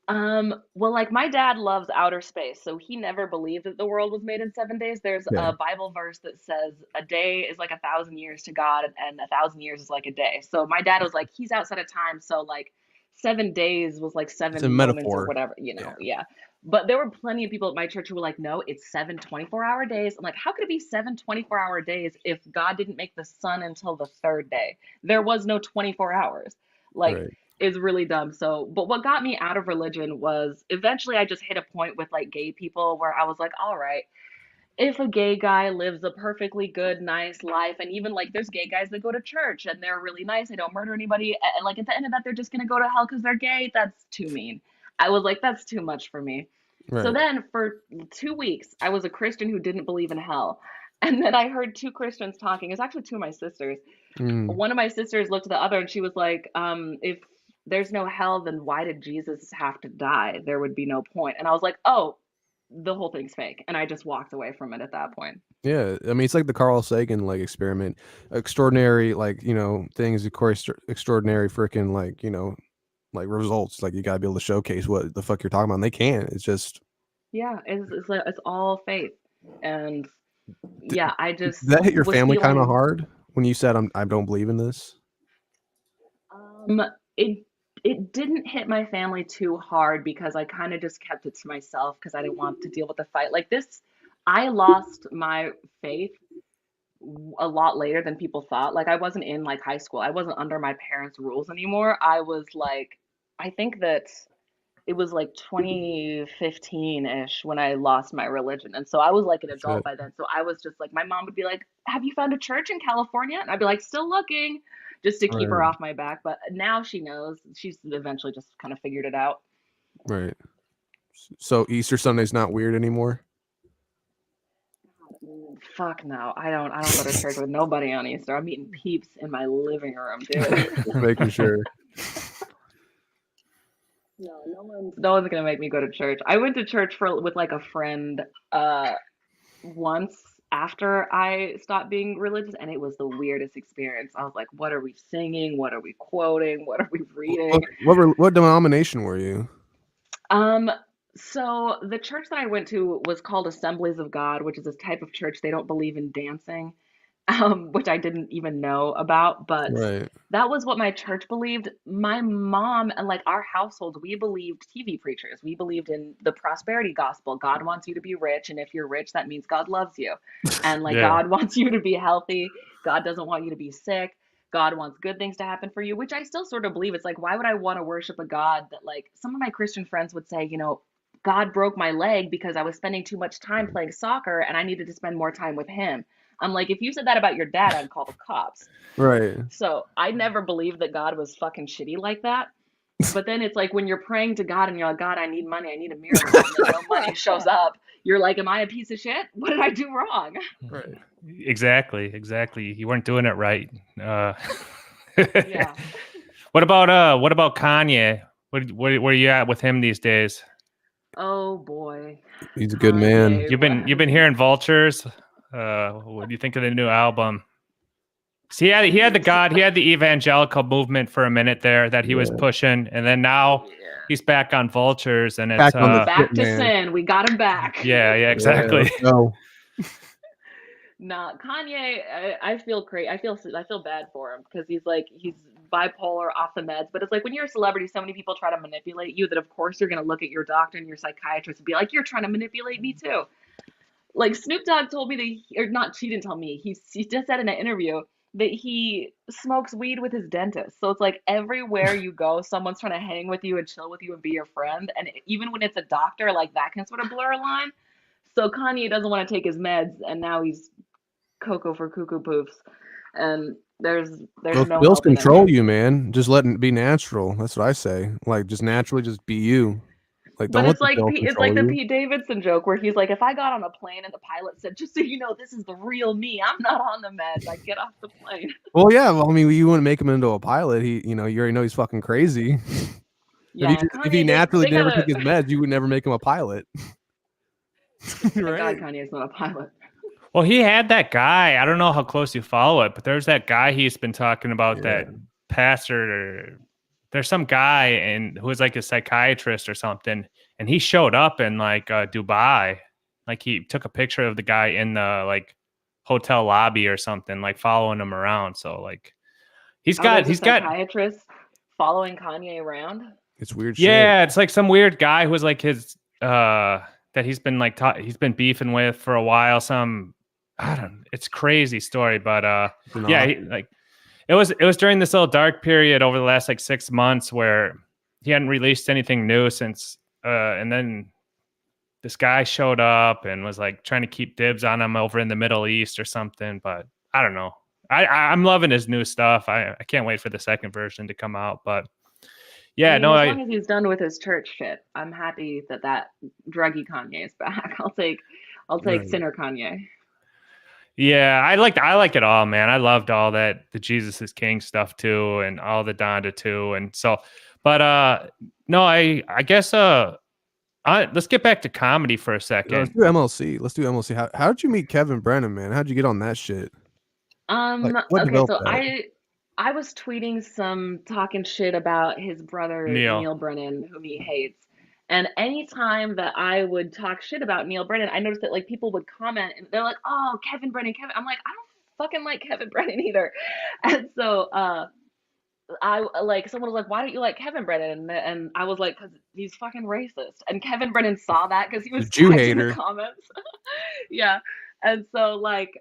Well, like my dad loves outer space, so he never believed that the world was made in 7 days. There's a Bible verse that says a day is like 1,000 years to God, and 1,000 years is like a day. So my dad was like, he's outside of time, so like 7 days was like 7 moments metaphor. Or whatever, yeah. But there were plenty of people at my church who were like, no, it's 7 24-hour days. I'm like, how could it be 7 24-hour days if God didn't make the sun until the 3rd day? There was no 24 hours. Like, is really dumb. So, but what got me out of religion was eventually I just hit a point with like gay people where I was like, all right, if a gay guy lives a perfectly good, nice life, and even like there's gay guys that go to church and they're really nice, they don't murder anybody, and like at the end of that, they're just gonna go to hell because they're gay. That's too mean. I was like, that's too much for me. So then for 2 weeks, I was a Christian who didn't believe in hell. And then I heard 2 Christians talking. It was actually 2 of my sisters. One of my sisters looked at the other and she was like, if there's no hell, then why did Jesus have to die? There would be no point. And I was like, oh, the whole thing's fake. And I just walked away from it at that point. Yeah. I mean, it's like the Carl Sagan like experiment. Extraordinary, like, things, of course, extraordinary freaking like, like results. Like you gotta be able to showcase what the fuck you're talking about. And they can't. It's just it's all faith. And yeah, I just did that hit your family kind of hard when you said I don't believe in this? It didn't hit my family too hard because I kind of just kept it to myself because I didn't want to deal with the fight. Like this, I lost my faith a lot later than people thought. Like I wasn't in like high school. I wasn't under my parents' rules anymore. I was like, I think that it was like 2015-ish when I lost my religion. And so I was like an adult by then. So I was just like, my mom would be like, have you found a church in California? And I'd be like, still looking, just to keep her off my back. But now she knows. She's eventually just kind of figured it out. Right. So Easter Sunday's not weird anymore? Fuck no. I don't go to church with nobody on Easter. I'm eating peeps in my living room, dude. Making sure. No one's gonna make me go to church. I went to church with like a friend once after I stopped being religious, and it was the weirdest experience. I was like, what are we singing? What are we quoting? What are we reading? What denomination were you? So the church that I went to was called Assemblies of God, which is a type of church. They don't believe in dancing, which I didn't even know about, but Right. that was what my church believed. My mom and like our household, we believed TV preachers. We believed in the prosperity gospel. God wants you to be rich, and if you're rich, that means God loves you. And like Yeah. God wants you to be healthy. God doesn't want you to be sick. God wants good things to happen for you, which I still sort of believe. It's like, why would I want to worship a God that, like, some of my Christian friends would say, God broke my leg because I was spending too much time playing soccer and I needed to spend more time with him. I'm like, if you said that about your dad, I'd call the cops. Right. So I never believed that God was fucking shitty like that. But then it's like when you're praying to God and you're like, God, I need money, I need a miracle, and then no money shows up. You're like, am I a piece of shit? What did I do wrong? Right. Exactly. You weren't doing it right. Yeah. What about Kanye? Where are you at with him these days? Oh boy. He's a good man. Kanye You've been hearing Vultures. What do you think of the new album? See, he had the evangelical movement for a minute there that he was pushing, and then now he's back on Vultures, and it's Back on the back shit, to man. sin. We got him back. yeah, exactly. No. Nah, Kanye, I feel crazy. I feel bad for him because he's bipolar, off the meds. But it's like when you're a celebrity, so many people try to manipulate you that of course you're gonna look at your doctor and your psychiatrist and be like, you're trying to manipulate me too. Like Snoop Dogg told me that, or not, she didn't tell me. He just said in an interview that he smokes weed with his dentist. So it's like everywhere you go, someone's trying to hang with you and chill with you and be your friend. And even when it's a doctor, like that can sort of blur a line. So Kanye doesn't want to take his meds, and now he's Cocoa for Cuckoo Poofs. And there's Those no pills helping him. control you, man. Just let it be natural. That's what I say. Like, just naturally, just be you. Like, But don't let it's the like pill it's like control the you. Pete Davidson joke where he's like, if I got on a plane and the pilot said, just so you know, this is the real me, I'm not on the meds, I'd get off the plane. Well, yeah. Well, I mean, you wouldn't make him into a pilot. You already know he's fucking crazy. Yeah, If he Kanye naturally they never gotta took his meds, you would never make him a pilot. thank Right? God Kanye's not a pilot. Well, he had that guy. I don't know how close you follow it, but there's that guy he's been talking about, that pastor. There's some guy who was like a psychiatrist or something, and he showed up in like Dubai. Like he took a picture of the guy in the like hotel lobby or something, like following him around. So like he's got psychiatrist following Kanye around. It's weird shit. yeah, it's like some weird guy who was like his that he's been like he's been beefing with for a while. It's a crazy story, but yeah, it was during this little dark period over the last like 6 months where he hadn't released anything new since and then this guy showed up and was like trying to keep dibs on him over in the Middle East or something. But I don't know. I'm loving his new stuff. I can't wait for the second version to come out. But yeah, as long as he's done with his church shit, I'm happy that druggy Kanye is back. I'll take sinner Kanye. Yeah, I like it all, man. I loved all that, the Jesus is King stuff too, and all the Donda too, and so. But no, I guess let's get back to comedy for a second. Let's do MLC. How did you meet Kevin Brennan, man? How'd you get on that shit? Okay, so I was tweeting some talking shit about his brother Neil Brennan, whom he hates. And anytime that I would talk shit about Neil Brennan, I noticed that like people would comment and they're like, "Oh, Kevin Brennan." I'm like, I don't fucking like Kevin Brennan either. And so I like someone was like, "Why don't you like Kevin Brennan?" And I was like, "Cause he's fucking racist." And Kevin Brennan saw that because he was Jew tagged hater in the comments. Yeah. And so like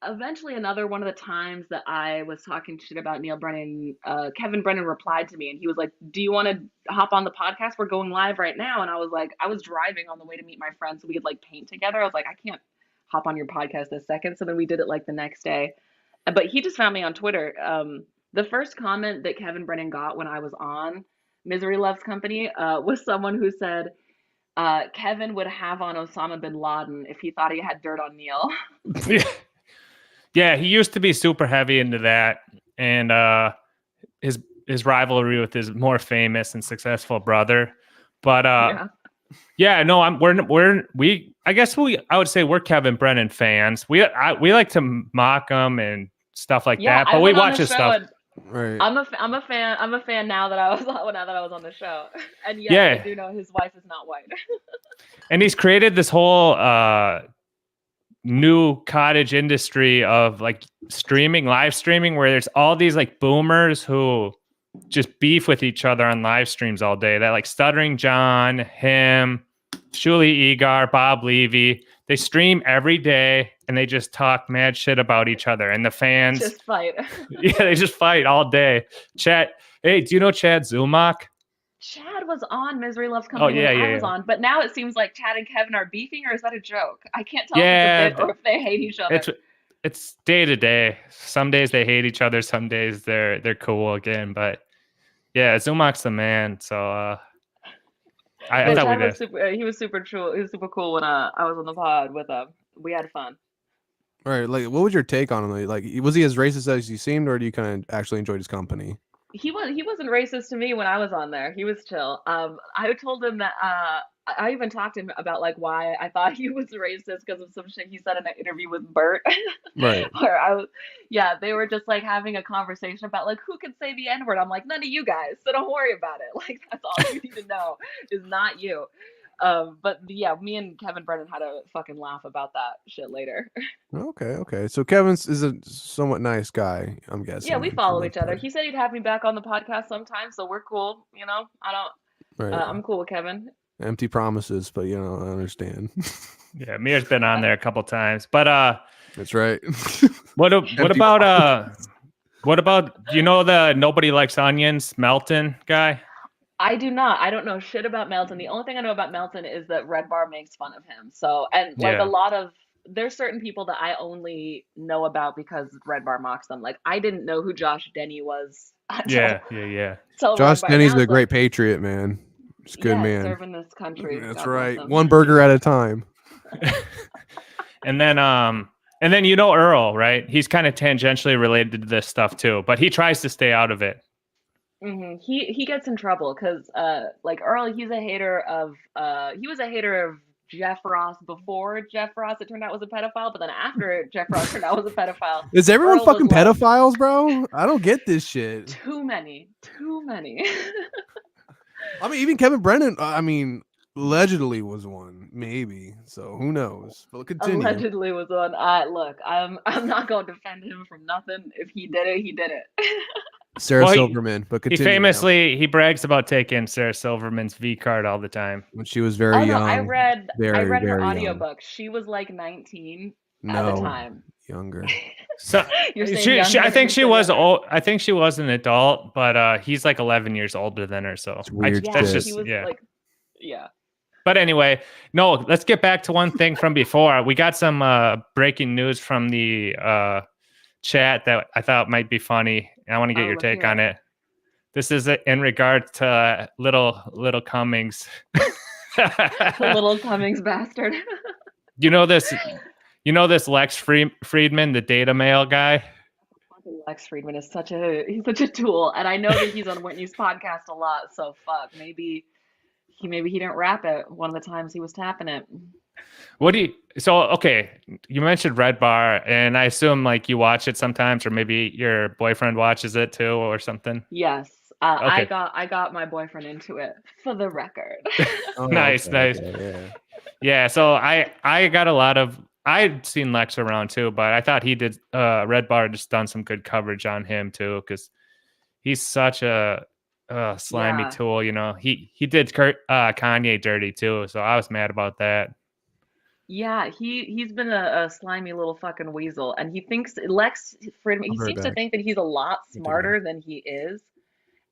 eventually another one of the times that I was talking shit about Neil Brennan, Kevin Brennan replied to me and he was like, "Do you want to hop on the podcast? We're going live right now." And I was like, I was driving on the way to meet my friend so we could like paint together. I was like, I can't hop on your podcast this second. So then we did it like the next day. But he just found me on Twitter. The first comment that Kevin Brennan got when I was on Misery Loves Company was someone who said, Kevin would have on Osama bin Laden if he thought he had dirt on Neil. Yeah, he used to be super heavy into that, and his rivalry with his more famous and successful brother. But yeah, no, I would say we're Kevin Brennan fans. We like to mock him and stuff like that, but we watch his stuff. Right. I'm a fan. I'm a fan now that I was now that I was on the show. And yes, I Yeah, do know his wife is not white. and he's created this whole new cottage industry of like streaming, live streaming, where there's all these like boomers who just beef with each other on live streams all day. That like Stuttering John, him, Shuli Egar, Bob Levy. They stream every day and they just talk mad shit about each other. And the fans, Just fight. yeah, they just fight all day. Chad, hey, do you know Chad Zumach? Chad was on Misery Loves Oh Company when yeah, I yeah, was yeah. on, but now it seems like Chad and Kevin are beefing, or is that a joke? I can't tell if it's a Yeah, bit or if they hate each other. it's day to day. Some days they hate each other. Some days they're cool again. But yeah, Zumach's the man. So I Yeah, thought we Chad was did. super. He was super true. He was super cool when I was on the pod with him. We had fun. Right. Like, what was your take on him? Like, was he as racist as he seemed, or do you kind of actually enjoyed his company? He wasn't racist to me when I was on there. He was chill. I told him that I even talked to him about like why I thought he was racist because of some shit he said in an interview with Bert. Right. Where I was, yeah, they were just like having a conversation about like who can say the N word. I'm like, none of you guys, so don't worry about it. Like that's all you need to know is not you. But yeah, me and Kevin Brennan had a fucking laugh about that shit later. Okay. Okay. So Kevin's is a somewhat nice guy, I'm Yeah, we guessing, for the follow most each other. part. He said he'd have me back on the podcast sometime, so we're cool. You know, I don't. Right. I'm cool with Kevin. Empty promises, but I understand. Yeah, Mir's been on there a couple times. But That's right. what Empty about what about do you know the Nobody Likes Onions Melton guy? I do not. I don't know shit about Melton. The only thing I know about Melton is that Red Bar makes fun of him. So, and like a Yeah. lot of there's certain people that I only know about because Red Bar mocks them. Like I didn't know who Josh Denny was Yeah, yeah, yeah. until Josh Red Bar. Denny's Now a it's like, great patriot, man. He's a good yeah, man. serving this country. That's God bless right. him. One burger at a time. And then you know Earl, right? He's kind of tangentially related to this stuff too, but he tries to stay out of it. He gets in trouble because like Earl, he's a hater of he was a hater of Jeff Ross before Jeff Ross it turned out was a pedophile, but then after Jeff Ross turned out was a pedophile, Is everyone Earl was fucking like, pedophiles, bro? I don't get this shit. too many. I mean, even Kevin Brennan, I mean, allegedly was one, maybe. So who knows? But continue. Allegedly was on. Look, I'm not gonna defend him from nothing. If he did it, he did it. Sarah Well, Silverman, but He continue. now. famously he brags about taking Sarah Silverman's V card all the time. When she was very Oh no, young. I read very, her very young. audiobook. She was like 19 at No, the time. younger. So You're saying I younger, think you she said was younger. old. I think she was an adult, but he's like 11 years older than her. So It's weird Yeah, that's shit. he just was yeah. like, yeah. But anyway, no, let's get back to one thing from before. We got some breaking news from the chat that I thought might be funny. And I want to get your Let's take hear on it. This is in regard to little Cummings. The little Cummings bastard. You know this Lex Friedman, the data mail guy? Fucking Lex Friedman is such a tool, and I know that he's on Whitney's podcast a lot. So fuck, maybe he didn't rap it one of the times he was tapping it. Okay, you mentioned Red Bar, and I assume like you watch it sometimes, or maybe your boyfriend watches it too, or something. Yes, Okay. I got my boyfriend into it for the record. Oh, Nice. yeah. Yeah, so I got a lot of I'd seen Lex around too, but I thought he did Red Bar just done some good coverage on him too, because he's such a slimy Yeah. tool. He did Kanye dirty too, so I was mad about that. Yeah, he's been a slimy little fucking weasel, and he thinks Lex Friedman. I'll He be right seems to back. think that he's a lot You can smarter than he is,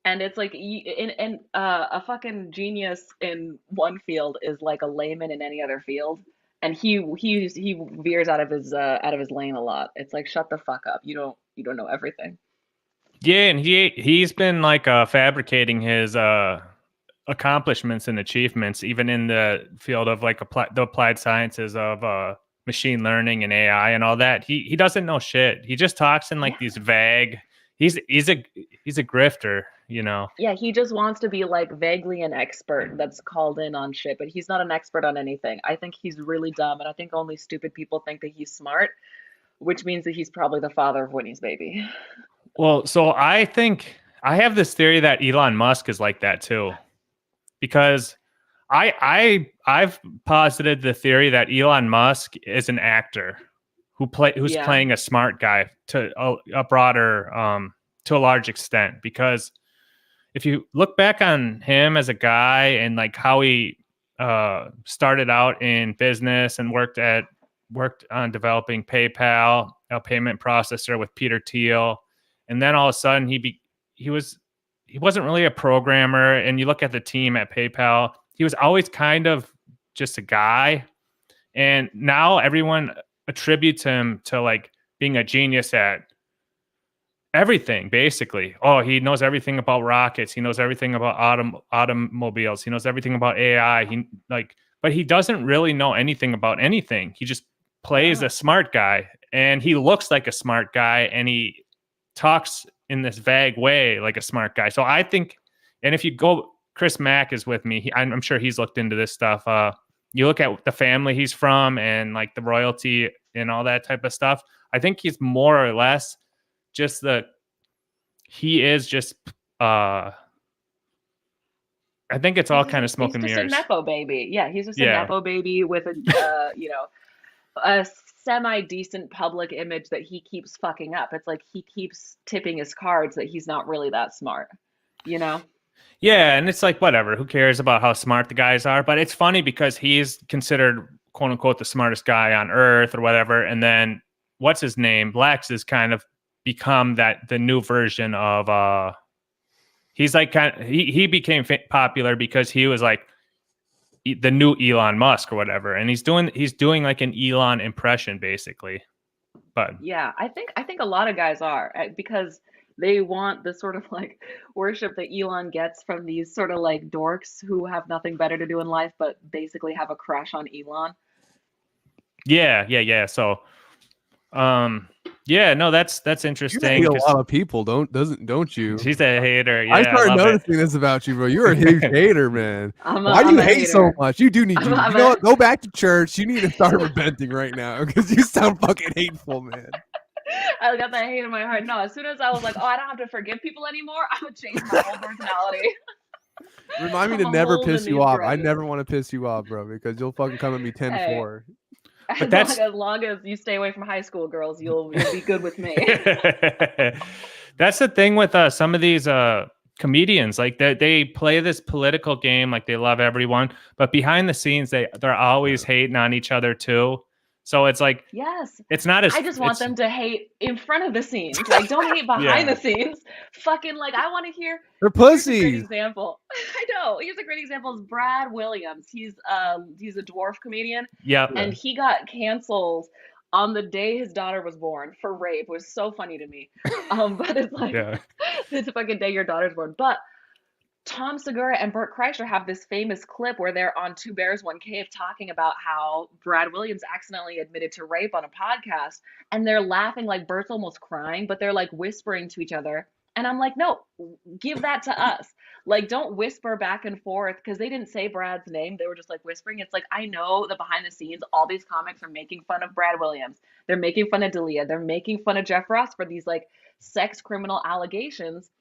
and it's like a fucking genius in one field is like a layman in any other field, and he veers out of his lane a lot. It's like shut the fuck up. You don't know everything. Yeah, and he's been like fabricating his accomplishments and achievements, even in the field of like the applied sciences of machine learning and AI and all that. He doesn't know shit. He just talks in like these vague. He's a grifter, Yeah, he just wants to be like vaguely an expert that's called in on shit, but he's not an expert on anything. I think he's really dumb, and I think only stupid people think that he's smart, which means that he's probably the father of Whitney's baby. Well, so I think I have this theory that Elon Musk is like that too, because I've posited the theory that Elon Musk is an actor who's Yeah. playing a smart guy to a broader to a large extent, because if you look back on him as a guy and like how he started out in business and worked on developing PayPal, a payment processor with Peter Thiel, and then all of a sudden he wasn't really a programmer. And you look at the team at PayPal, he was always kind of just a guy, and now everyone attributes him to like being a genius at everything, basically. Oh, he knows everything about rockets. He knows everything about automobiles. He knows everything about AI. But he doesn't really know anything about anything. He just plays a smart guy, and he looks like a smart guy, and he talks in this vague way like a smart guy. So I think, and if you go, Chris Mack is with me. I'm sure he's looked into this stuff. You look at the family he's from and like the royalty and all that type of stuff. I think he's more or less just he is just I think it's all kind of smoke and mirrors. He's just a nepo baby. Yeah, he's just a nepo baby with a a semi-decent public image that he keeps fucking up. It's like he keeps tipping his cards that he's not really that smart, you know? Yeah, and it's like, whatever, who cares about how smart the guys are? But it's funny because he's considered, quote unquote, the smartest guy on earth or whatever. And then what's his name? Lex has kind of become the new version of he's like he became popular because he was like the new Elon Musk or whatever, and he's doing like an Elon impression basically. But yeah, I think a lot of guys are, because they want the sort of like worship that Elon gets from these sort of like dorks who have nothing better to do in life but basically have a crush on Elon. Yeah. So yeah, no, that's interesting. You hate a lot of people, don't you? She's a hater. Yeah, I started noticing this about you, bro. You're a huge hater, man. Why do you hate so much? You do need you know what? Go back to church. You need to start repenting right now because you sound fucking hateful, man. I got that hate in my heart. No, as soon as I was like, oh, I don't have to forgive people anymore, I would change my whole personality. Remind me to never piss you off. I never want to piss you off, bro, because you'll fucking come at me 10-4. But as long as you stay away from high school girls, you'll be good with me. That's the thing with some of these comedians. Like they play this political game, like they love everyone, but behind the scenes they're always hating on each other too. So it's like, yes, it's not as. I just want them to hate in front of the scenes. Like, don't hate behind the scenes. Fucking like, I want to hear. They're pussies. Here's a great example. I know. Here's a great example. Is Brad Williams. He's a dwarf comedian. Yeah. And he got canceled on the day his daughter was born for rape. It was so funny to me. But it's like, it's the fucking day your daughter's born. But Tom Segura and Bert Kreischer have this famous clip where they're on Two Bears, One Cave talking about how Brad Williams accidentally admitted to rape on a podcast. And they're laughing like Bert's almost crying, but they're like whispering to each other. And I'm like, no, give that to us. Like, don't whisper back and forth, because they didn't say Brad's name. They were just like whispering. It's like, I know that behind the scenes, all these comics are making fun of Brad Williams. They're making fun of D'Elia. They're making fun of Jeff Ross for these like sex criminal allegations,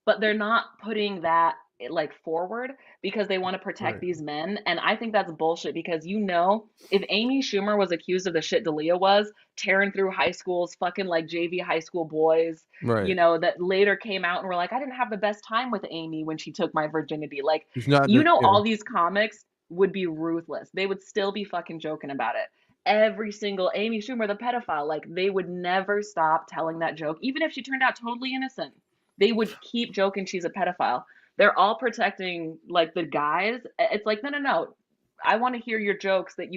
but they're not putting that like forward because they want to protect these men. And I think that's bullshit, because if Amy Schumer was accused of the shit D'Elia was, tearing through high schools, fucking like JV high school boys, that later came out and were like, I didn't have the best time with Amy when she took my virginity. Like, all these comics would be ruthless. They would still be fucking joking about it. Every single Amy Schumer, the pedophile, like they would never stop telling that joke, even if she turned out totally innocent. They would keep joking she's a pedophile. They're all protecting like the guys. It's like, no. I want to hear your jokes that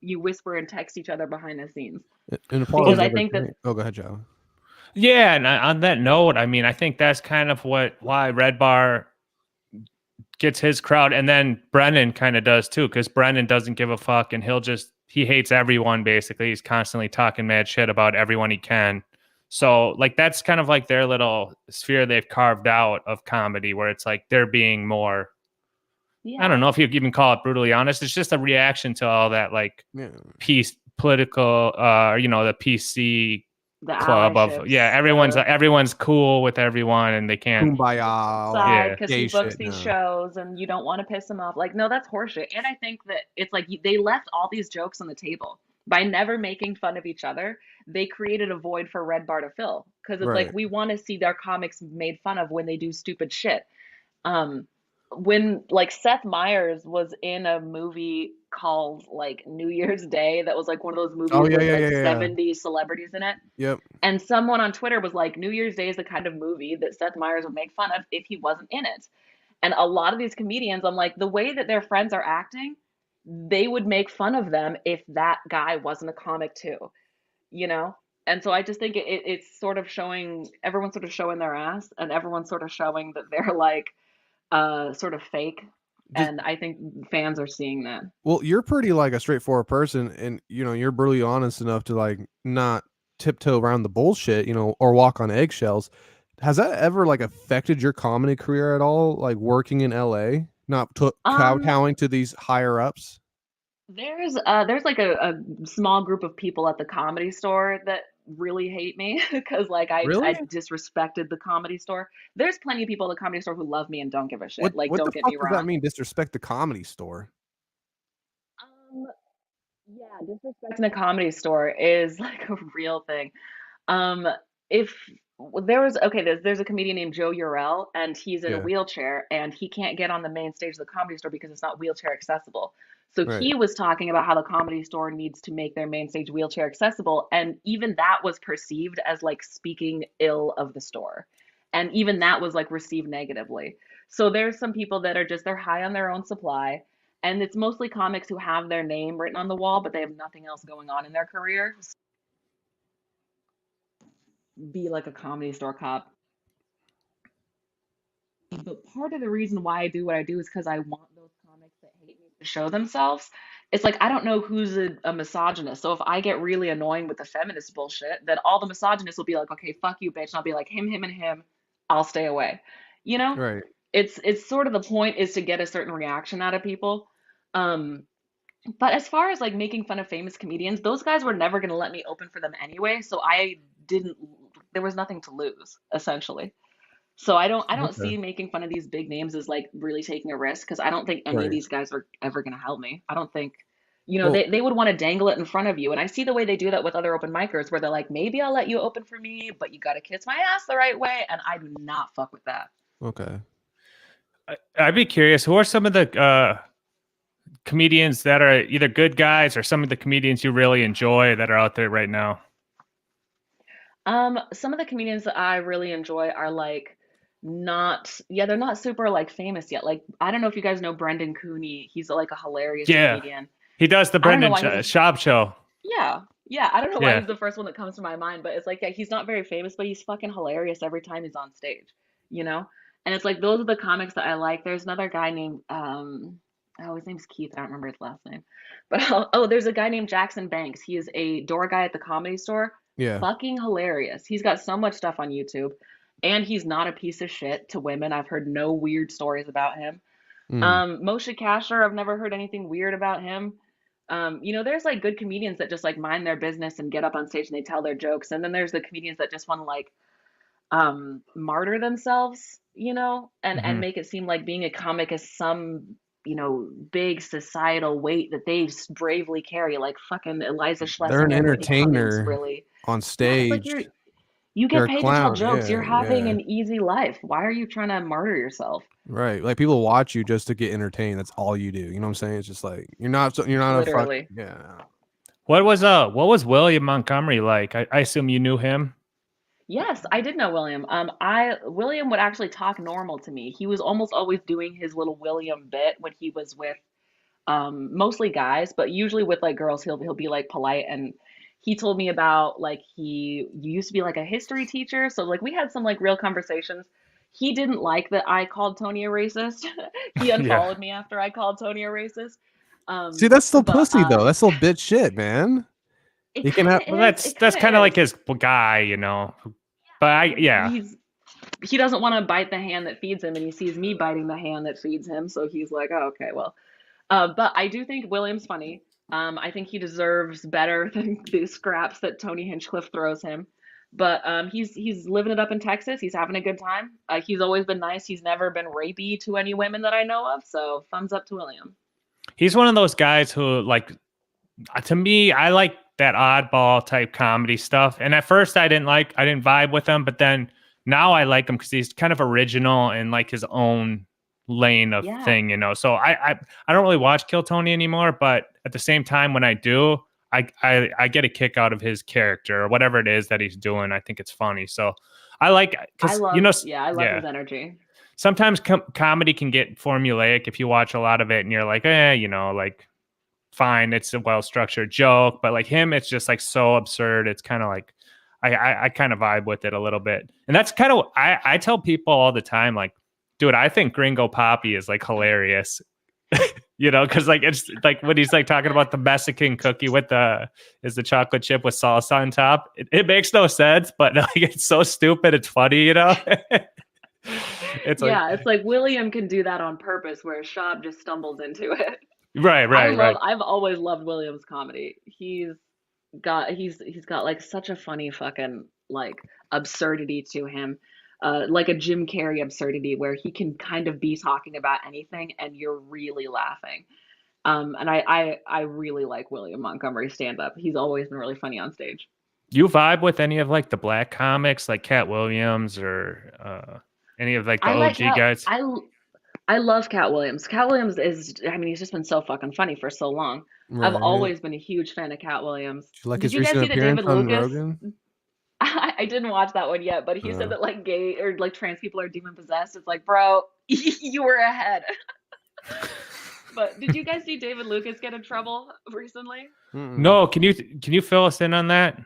you whisper and text each other behind the scenes. Because I think that. Oh, go ahead, Joe. Yeah, and on that note, I mean, I think that's kind of why Red Bar gets his crowd, and then Brennan kind of does too, because Brennan doesn't give a fuck, and he hates everyone basically. He's constantly talking mad shit about everyone he can. So like that's kind of like their little sphere they've carved out of comedy, where it's like they're being more. Yeah. I don't know if you even call it brutally honest. It's just a reaction to all that like political, the PC the club of allyships, everyone's cool with everyone and they can't. Kumbaya, all that side Yeah. because gay he books shit. these No. shows and you don't want to piss him off. Like, no, that's horseshit. And I think that it's like they left all these jokes on the table by never making fun of each other. They created a void for Red Bar to fill because it's like Right. we want to see their comics made fun of when they do stupid shit. Um, when like Seth Meyers was in a movie called like New Year's Day that was like one of those movies Oh yeah, with yeah, like yeah, yeah. 70 celebrities in it. Yep. And someone on Twitter was like, New Year's Day is the kind of movie that Seth Meyers would make fun of if he wasn't in it. And a lot of these comedians, I'm like, the way that their friends are acting, they would make fun of them if that guy wasn't a comic too, you know? And so I just think it's sort of showing, everyone's sort of showing their ass and everyone's sort of showing that they're like sort of fake. Just And I think fans are seeing that. well, you're pretty like a straightforward person, and you're brutally honest enough to like not tiptoe around the bullshit, or walk on eggshells. Has that ever like affected your comedy career at all? Like working in LA, not Um, kowtowing to these higher ups? there's like a small group of people at the Comedy Store that really hate me because like Really? I disrespected the Comedy Store. There's plenty of people at the Comedy Store who love me and don't give a shit. Like, What the don't get fuck me does that wrong. mean? Disrespect the comedy store? Um, yeah, disrespecting the Comedy Store is like a real thing. Um, if there was okay, there's a comedian named Joe Urell, and he's in a Yeah. wheelchair, and he can't get on the main stage of the Comedy Store because it's not wheelchair accessible. So Right. he was talking about how the Comedy Store needs to make their main stage wheelchair accessible, and even that was perceived as like speaking ill of the store, and even that was like received negatively. So there's some people that are just they're high on their own supply. And it's mostly comics who have their name written on the wall, but they have nothing else going on in their career. Be like a Comedy Store cop. But part of the reason why I do what I do is because I want those comics that hate me to show themselves. It's like I don't know who's a misogynist. So if I get really annoying with the feminist bullshit, then all the misogynists will be like, okay, fuck you, bitch. And I'll be like, him, and him. I'll stay away. You know? Right. It's sort of the point is to get a certain reaction out of people. Um, but as far as like making fun of famous comedians, those guys were never gonna let me open for them anyway. So I didn't. There was nothing to lose, essentially. So I don't Okay. see making fun of these big names as like really taking a risk because I don't think any of Right. these guys are ever going to help me. I don't think, you know, Well, they would want to dangle it in front of you. And I see the way they do that with other open micers where they're like, maybe I'll let you open for me, but you got to kiss my ass the right way. And I do not fuck with that. okay. I'd be curious, who are some of the comedians that are either good guys or some of the comedians you really enjoy that are out there right now? Some of the comedians that I really enjoy are like not, yeah, they're not super like famous yet. Like, I don't know if you guys know Brendan Cooney. He's like a hilarious Yeah, comedian. he does the I don't know Brendan why he's a Schaub show. Yeah, yeah. I don't know why Yeah, he's the first one that comes to my mind, but it's like, yeah, he's not very famous, but he's fucking hilarious every time he's on stage, you know? And it's like those are the comics that I like. There's another guy named oh, his name's Keith. I don't remember his last name. But oh, there's a guy named Jackson Banks. He is a door guy at the Comedy Store. Yeah. Fucking hilarious. He's got so much stuff on YouTube, and he's not a piece of shit to women. I've heard no weird stories about him. Mm. Moshe Kasher, I've never heard anything weird about him. You know, there's like good comedians that just like mind their business and get up on stage and they tell their jokes. And then there's the comedians that just want to like martyr themselves, you know, and hmm make it seem like being a comic is some, you know, big societal weight that they bravely carry, like fucking Eliza They're an Schlesinger and Whitney Cummings, entertainer really. on Yeah, it's like stage. you You're get a paid to tell clown. jokes. Yeah, You're having yeah. an easy life. Why are you trying to martyr yourself? Right. Like people watch you just to get entertained. That's all you do. You know what I'm saying? It's just like you're not a fuck. Literally. Yeah. what was William Montgomery like? I assume you knew him. Yes, I did know William. I William would actually talk normal to me. He was almost always doing his little William bit when he was with mostly guys, but usually with like girls, he'll be like polite. And he told me about like he used to be like a history teacher, so like we had some like real conversations. He didn't like that I called Tony a racist. He Yeah. unfollowed me after I called Tony a racist. See, that's still But pussy though. That's still bitch shit, man. it You can kind have of Well, is. that's It kind that's of kind of like is. his guy, you know. But yeah, He doesn't want to bite the hand that feeds him, and he sees me biting the hand that feeds him, so he's like, oh, okay, well. But I do think William's funny. I think he deserves better than the scraps that Tony Hinchcliffe throws him. But he's living it up in Texas. He's having a good time. He's always been nice. He's never been rapey to any women that I know of. So thumbs up to William. He's one of those guys who, like, to me, I like that oddball type comedy stuff. And at first I didn't vibe with him, but then now I like him because he's kind of original and like his own lane of thing, you know. So I don't really watch Kill Tony anymore, but at the same time, when I do, I get a kick out of his character or whatever it is that he's doing. I think it's funny. So I like, because I you know, love his energy. Sometimes comedy can get formulaic if you watch a lot of it and you're like, you know, like, fine, it's a well-structured joke, but like him, it's just like so absurd. It's kind of like, I kind of vibe with it a little bit. And that's kind of, I tell people all the time, like, dude, I think Gringo Poppy is like hilarious. You know, because like it's like when he's like talking about the Mexican cookie with the chocolate chip with salsa on top. It makes no sense, but like it's so stupid, it's funny, you know. It's like William can do that on purpose, where Shab just stumbles into it. Right. I've always loved William's comedy. He's got like such a funny fucking like absurdity to him. Like a Jim Carrey absurdity where he can kind of be talking about anything and you're really laughing. And I really like William Montgomery's stand-up. He's always been really funny on stage. You vibe with any of like the black comics like Cat Williams or any of like the OG guys? I love Cat Williams. Cat Williams is, I mean, he's just been so fucking funny for so long. Right. I've always been a huge fan of Cat Williams. Did you guys see the David Lucas? Rogan? I didn't watch that one yet, but he said that like gay or like trans people are demon possessed. It's like, bro, you were ahead. But did you guys see David Lucas get in trouble recently? No, can you fill us in on that?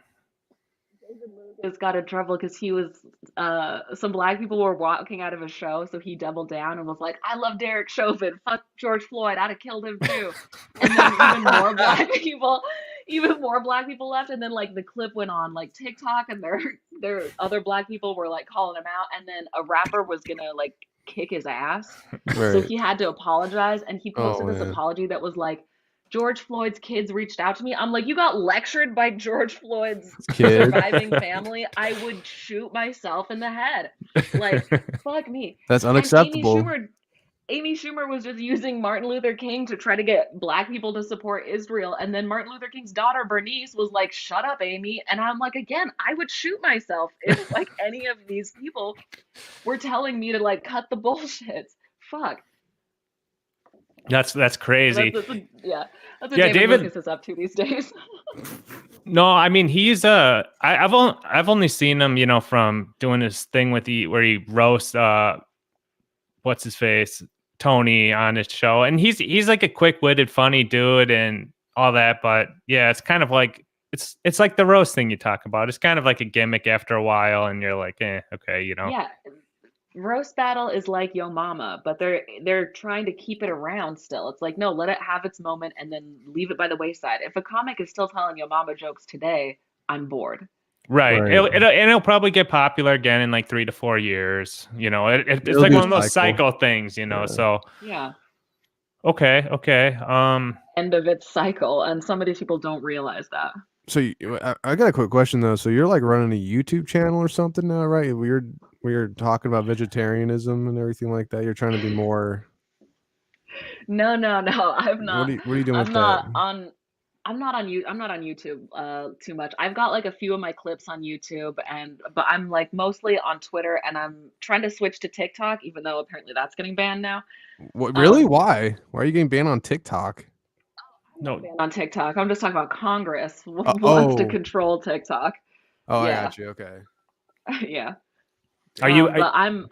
David Lucas got in trouble because he was some black people were walking out of a show, so he doubled down and was like, I love Derek Chauvin, fuck George Floyd, I'd have killed him too. And then even more black people left, and then like the clip went on like TikTok, and their other black people were like calling him out, and then a rapper was gonna like kick his ass, so he had to apologize, and he posted this apology that was like, George Floyd's kids reached out to me. I'm like, you got lectured by George Floyd's surviving family. I would shoot myself in the head. Like, fuck me. That's unacceptable. Amy Schumer was just using Martin Luther King to try to get black people to support Israel. And then Martin Luther King's daughter, Bernice, was like, shut up, Amy. And I'm like, again, I would shoot myself if like any of these people were telling me to like cut the bullshit. Fuck. That's crazy. That's what David Lucas is up to these days. No, I mean he's I've only seen him, you know, from doing his thing with where he roasts what's his face, Tony, on his show, and he's like a quick-witted, funny dude and all that. But yeah, it's kind of like it's like the roast thing you talk about. It's kind of like a gimmick after a while, and you're like, okay, you know. Yeah. Roast battle is like Yo Mama, but they're trying to keep it around still. It's like, no, let it have its moment and then leave it by the wayside. If a comic is still telling Yo Mama jokes today, I'm bored. Right. It'll probably get popular again in like 3 to 4 years. You know, it's like one of those cycle things, you know. So yeah. Okay. End of its cycle, and some of these people don't realize that. So I got a quick question though. So you're like running a YouTube channel or something now, right? We're talking about vegetarianism and everything like that. You're trying to be more. No. I'm not. What are you doing with that? I'm not on YouTube too much. I've got like a few of my clips on YouTube, but I'm like mostly on Twitter, and I'm trying to switch to TikTok, even though apparently that's getting banned now. What, really? Why? Why are you getting banned on TikTok? No, on TikTok. I'm just talking about Congress wants to control TikTok. Oh, yeah. I got you. Okay. Yeah. Are you? But I'm.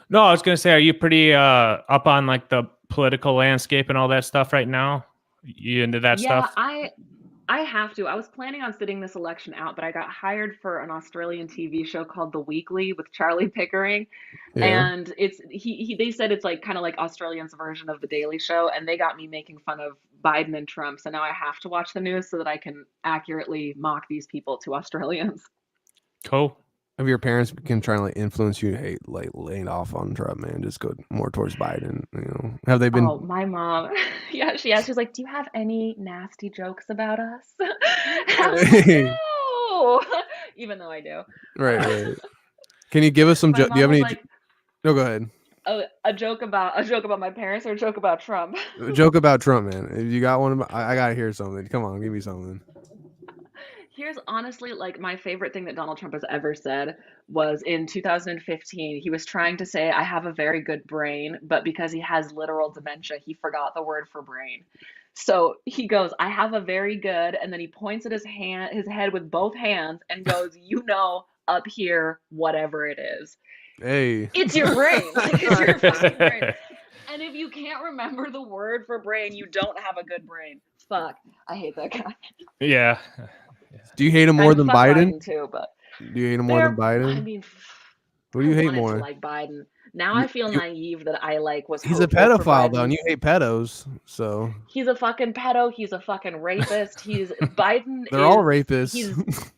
No, I was gonna say, are you pretty up on like the political landscape and all that stuff right now? You into that stuff? Yeah, I have to. I was planning on sitting this election out, but I got hired for an Australian TV show called The Weekly with Charlie Pickering. Yeah. And it's they said it's like kind of like Australians' version of The Daily Show, and they got me making fun of Biden and Trump. So now I have to watch the news so that I can accurately mock these people to Australians. Cool. If your parents can try to like influence you to hate like laying off on Trump, man, just go more towards Biden. Have they been? Oh, my mom. Yeah, she's like, "Do you have any nasty jokes about us?" I'm like, "No." Even though I do. Right, Uh, right. Can you give us some? my Do you mom have was any? like, No, go ahead. a joke about my parents or a joke about Trump. A joke about Trump, man. If you got one, I gotta hear something. Come on, give me something. Here's honestly like my favorite thing that Donald Trump has ever said was in 2015. He was trying to say, "I have a very good brain," but because he has literal dementia, he forgot the word for brain. So he goes, "I have a very good," and then he points at his head with both hands and goes, "Up here, whatever it is. Hey. It's your brain. Like it's your fucking brain." And if you can't remember the word for brain, you don't have a good brain. Fuck. I hate that guy. Yeah. Do you hate him more And than fuck Biden? Biden too, but Do you hate him more than I Biden? mean, Who do I you hate wanted to more? like Biden. Now You, I feel you, naive that I like was he's a hopeful for pedophile though, and Biden. you hate pedos, so He's a fucking pedo. He's a fucking rapist. Biden they're all is rapists.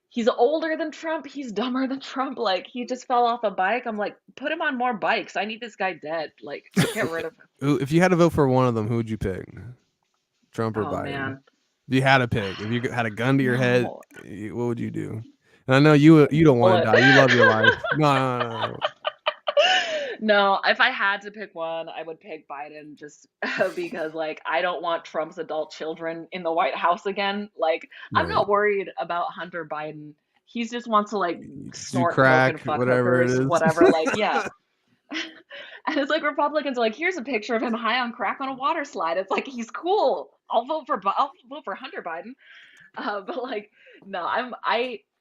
he's older than Trump. He's dumber than Trump. Like he just fell off a bike. I'm like, put him on more bikes. I need this guy dead. Like get rid of him. If you had to vote for one of them, who would you pick? Trump or Oh Biden? man, If you had to pick, if you had a gun to your head, no what would you do? And I know you don't want to bullet. die. You love your life. No. No, if I had to pick one, I would pick Biden just because, like, I don't want Trump's adult children in the White House again. Like, I'm Right. not worried about Hunter Biden. He just wants to, like, Just do snort coke and crack, fuck whatever it hookers, is. whatever. Like, yeah. And it's like Republicans are like, here's a picture of him high on crack on a water slide. It's like he's cool. I'll vote for Hunter Biden. But like, no,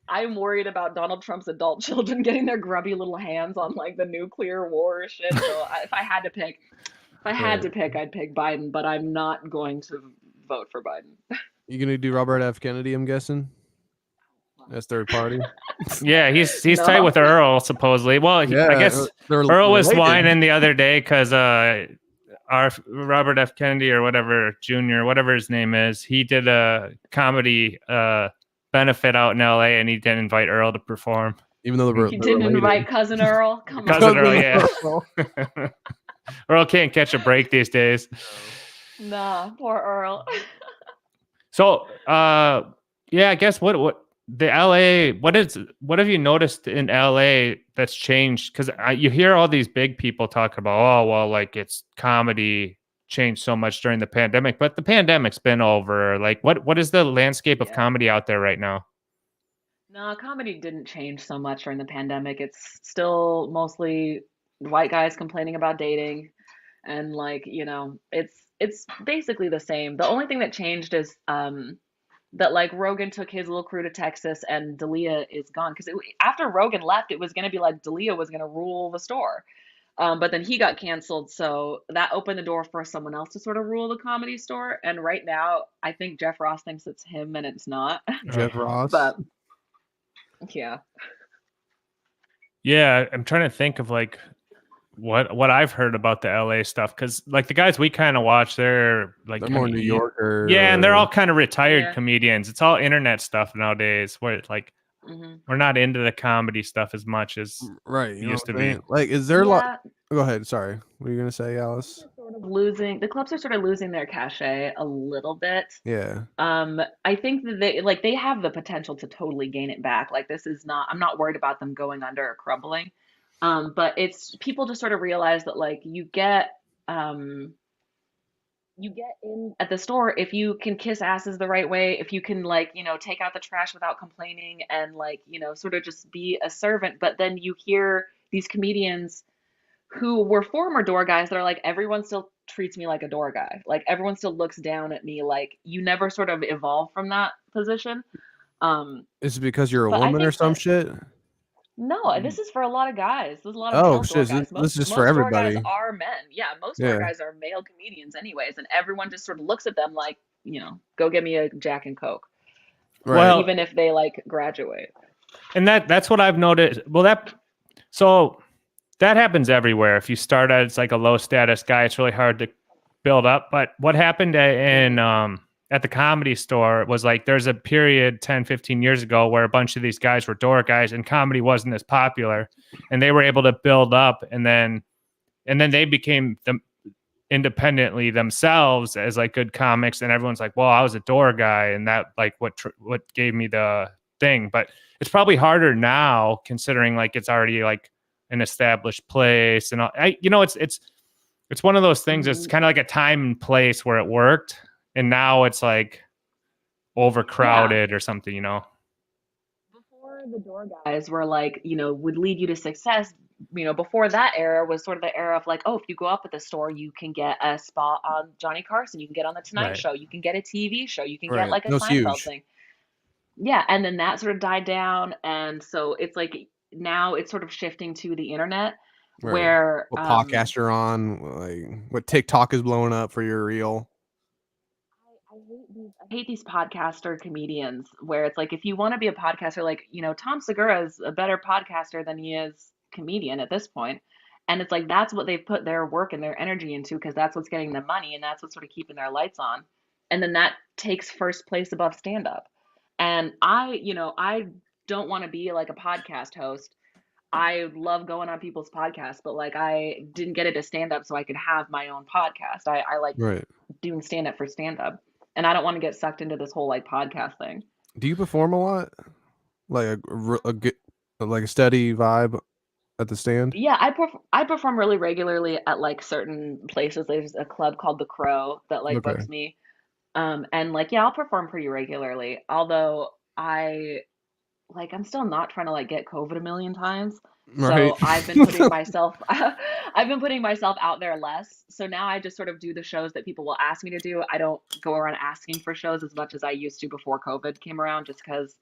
I'm worried about Donald Trump's adult children getting their grubby little hands on like the nuclear war shit. So if I had to pick, Right. I'd pick Biden. But I'm not going to vote for Biden. You gonna do Robert F. Kennedy? I'm guessing as third party. Yeah, he's tight No. with Earl supposedly. Well, I Yeah, guess they're Earl was related. whining the other day because our Robert F. Kennedy or whatever Jr. whatever his name is, he did a comedy benefit out in L.A. and he didn't invite Earl to perform. Even though He didn't invite cousin Earl. Come on. Cousin Earl, yeah. Earl can't catch a break these days. Nah, poor Earl. So, yeah, I guess what the LA, what have you noticed in LA that's changed? Because you hear all these big people talk about, oh, well, like it's comedy changed so much during the pandemic, but the pandemic's been over. Like, what is the landscape of comedy out there right now? No, comedy didn't change so much during the pandemic. It's still mostly white guys complaining about dating and like, it's basically the same. The only thing that changed is that like Rogan took his little crew to Texas and Dalia is gone because after Rogan left, it was going to be like Dalia was going to rule the store. But then he got canceled, so that opened the door for someone else to sort of rule the comedy store. And right now, I think Jeff Ross thinks it's him, and it's not. Jeff Ross. But yeah. Yeah, I'm trying to think of like what I've heard about the LA stuff because like the guys we kind of watch, they're like more New Yorker. Yeah, and they're all kind of retired Yeah. comedians. It's all internet stuff nowadays where it's like we're not into the comedy stuff as much as right it used to be. Like, is there Yeah. Go ahead. Sorry. What are you gonna say, Alice? The clubs are sort of losing their cachet a little bit. Yeah. I think that they have the potential to totally gain it back. Like I'm not worried about them going under or crumbling. But it's people just sort of realize that like you get in at the store if you can kiss asses the right way, if you can like, take out the trash without complaining and like, sort of just be a servant. But then you hear these comedians who were former door guys that are like, everyone still treats me like a door guy. Like everyone still looks down at me. Like you never sort of evolve from that position. Is it because you're a but I woman or think some that shit? no, this is for a lot of guys. There's a lot of Oh male door shit! guys. This is Most for door guys everybody. are men. Yeah, most door guys are male comedians anyways, and everyone just sort of looks at them like, go get me a Jack and Coke. Right. Well, even if they like graduate. And that's what I've noticed. Well, that happens everywhere. If you start as like a low status guy, it's really hard to build up. But what happened in at the Comedy Store was like, there's a period 10, 15 years ago where a bunch of these guys were door guys and comedy wasn't as popular, and they were able to build up, and then they became them independently themselves as like good comics, and everyone's like, well, I was a door guy, and that like what gave me the thing. But it's probably harder now considering like it's already like an established place, and it's one of those things. It's kind of like a time and place where it worked, and now it's like overcrowded or something, Before the door guys were like, would lead you to success, before that era was sort of the era of like, oh, if you go up at the store, you can get a spot on Johnny Carson, you can get on the Tonight Right. Show, you can get a TV show, you can Right. get like a That was Seinfeld huge. thing. Yeah, and then that sort of died down, and so it's like now it's sort of shifting to the internet, Right. where What podcast you're on, like what TikTok is blowing up for your reel. I hate these podcaster comedians where it's like, if you want to be a podcaster, like, Tom Segura is a better podcaster than he is comedian at this point. And it's like, that's what they've put their work and their energy into, because that's what's getting them money and that's what's sort of keeping their lights on. And then that takes first place above stand up. And I don't want to be like a podcast host. I love going on people's podcasts, but like I didn't get into stand up so I could have my own podcast. I like Right. doing stand up for stand up. And I don't want to get sucked into this whole like podcast thing. Do you perform a lot? Like a steady vibe at the stand? Yeah, I perform really regularly at like certain places. There's a club called The Crow that like Okay. books me. And like, yeah, I'll perform pretty regularly. Although I'm still not trying to like get COVID a million times. Right. So I've been putting myself out there less. So now I just sort of do the shows that people will ask me to do. I don't go around asking for shows as much as I used to before COVID came around, just because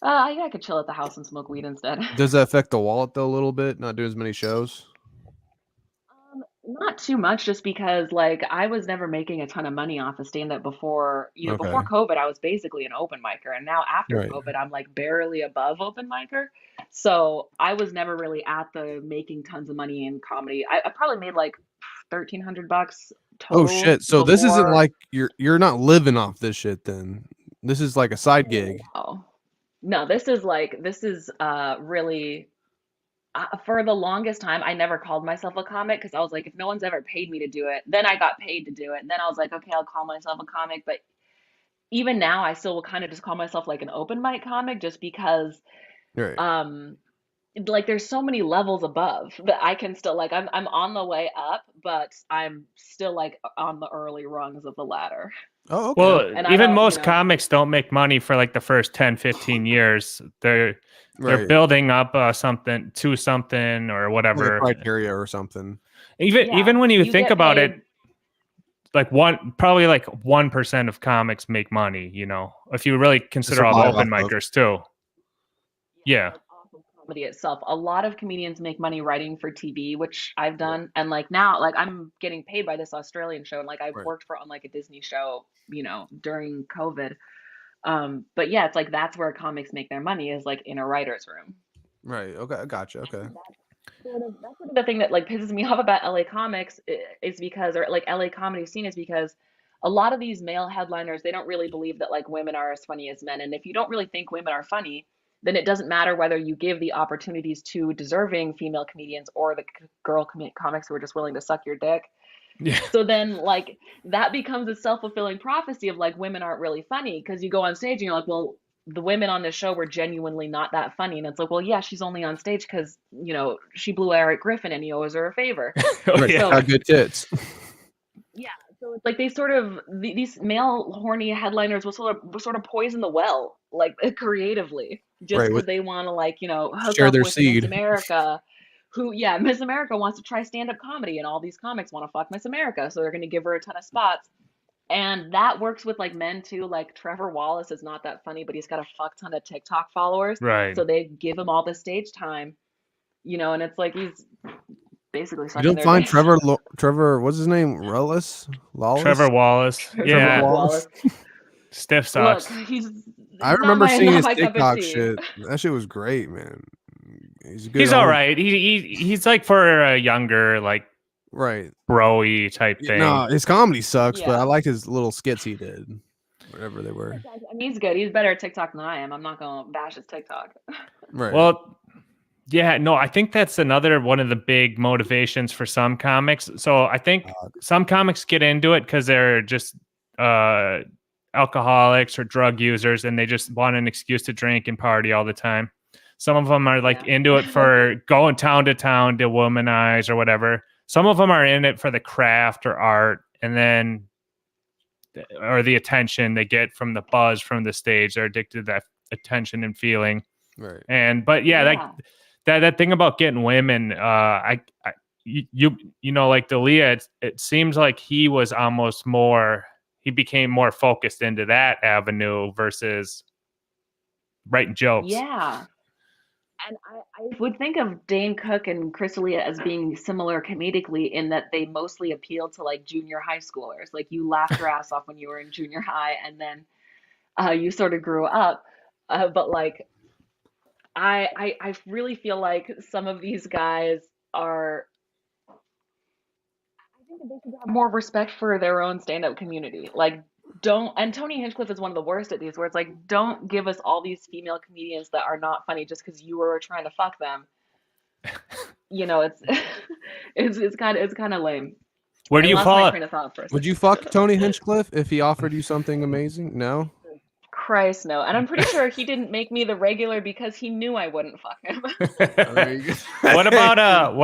I could chill at the house and smoke weed instead. Does that affect the wallet though a little bit? Not doing as many shows? Not too much, just because like I was never making a ton of money off of stand-up before, Okay. before COVID, I was basically an open micer. And now after Right. COVID, I'm like barely above open micer. So I was never really at the making tons of money in comedy. I probably made like $1,300 total. Oh shit. So this isn't before- like you're not living off this shit then. This is like a side gig. No, this is really for the longest time, I never called myself a comic because I was like, if no one's ever paid me to do it, then I got paid to do it. And then I was like, okay, I'll call myself a comic. But even now, I still will kind of just call myself like an open mic comic, just because, Right. like there's so many levels above that I can still like, I'm on the way up, but I'm still like on the early rungs of the ladder. Oh, okay. Well, And I even don't, most comics don't make money for like the first 10, 15 years. They're Right. building up something or whatever. Like a criteria or something. Even when you think get about paid. it, probably like 1% of comics make money, if you really consider all the survive open off of. micers too. Yeah. Like off of comedy itself. A lot of comedians make money writing for TV, which I've done. And like now, like I'm getting paid by this Australian show, and like I've Right. worked on like a Disney show, during COVID. But yeah, it's like that's where comics make their money, is like in a writer's room. Right. Okay. I gotcha. Okay. That's sort of the thing that like pisses me off about LA comics is because, or like LA comedy scene, is because a lot of these male headliners, they don't really believe that like women are as funny as men. And if you don't really think women are funny, then it doesn't matter whether you give the opportunities to deserving female comedians or the girl comics who are just willing to suck your dick. Yeah. So then like that becomes a self-fulfilling prophecy of like women aren't really funny, because you go on stage and you're like, well, the women on this show were genuinely not that funny. And it's like, well, yeah, she's only on stage because, she blew Eric Griffin and he owes her a favor. Right. Yeah. Got good tits. Yeah. So it's like they sort of, these male horny headliners will sort of poison the well, like creatively, just Right, because with- they want to like, hook Share up their with seed. Miss America. Miss America wants to try stand-up comedy, and all these comics want to fuck Miss America, so they're going to give her a ton of spots. And that works with like men too. Like Trevor Wallace is not that funny, but he's got a fuck ton of TikTok followers. Right. So they give him all the stage time, and it's like he's basically You sucking don't their find dick. Trevor, what's his name? Lawless? Trevor Wallace. Yeah. Trevor Wallace. Stiff socks. Look, he's I not remember seeing not his my cup of TikTok tea. shit. That shit was great, man. He's a good. He's all right. He's like for a younger, like right. bro-y type thing. No, his comedy sucks, but Yeah. I liked his little skits he did, whatever they were. I mean, he's good. He's better at TikTok than I am. I'm not gonna bash his TikTok. Right. Well, yeah, no, I think that's another one of the big motivations for some comics. So I think some comics get into it because they're just alcoholics or drug users, and they just want an excuse to drink and party all the time. Some of them are like into it for going town to womanize or whatever. Some of them are in it for the craft or art, and then or the attention they get from the buzz from the stage. They're addicted to that attention and feeling. Right. But like that thing about getting women, you know, like D'Elia, it seems like he was almost more. He became more focused into that avenue versus writing jokes. Yeah. And I would think of Dane Cook and Chris D'Elia as being similar comedically in that they mostly appeal to like junior high schoolers. Like you laughed your ass off when you were in junior high, and then you sort of grew up. But like, I really feel like some of these guys are. I think that they should have more respect for their own stand-up community. Like, and Tony Hinchcliffe is one of the worst at these, where it's like, don't give us all these female comedians that are not funny just because you were trying to fuck them. You know, it's kind of lame. Where do you fall? Would you fuck Tony Hinchcliffe if he offered you something amazing? No. Christ, no. And I'm pretty sure he didn't make me the regular because he knew I wouldn't fuck him. What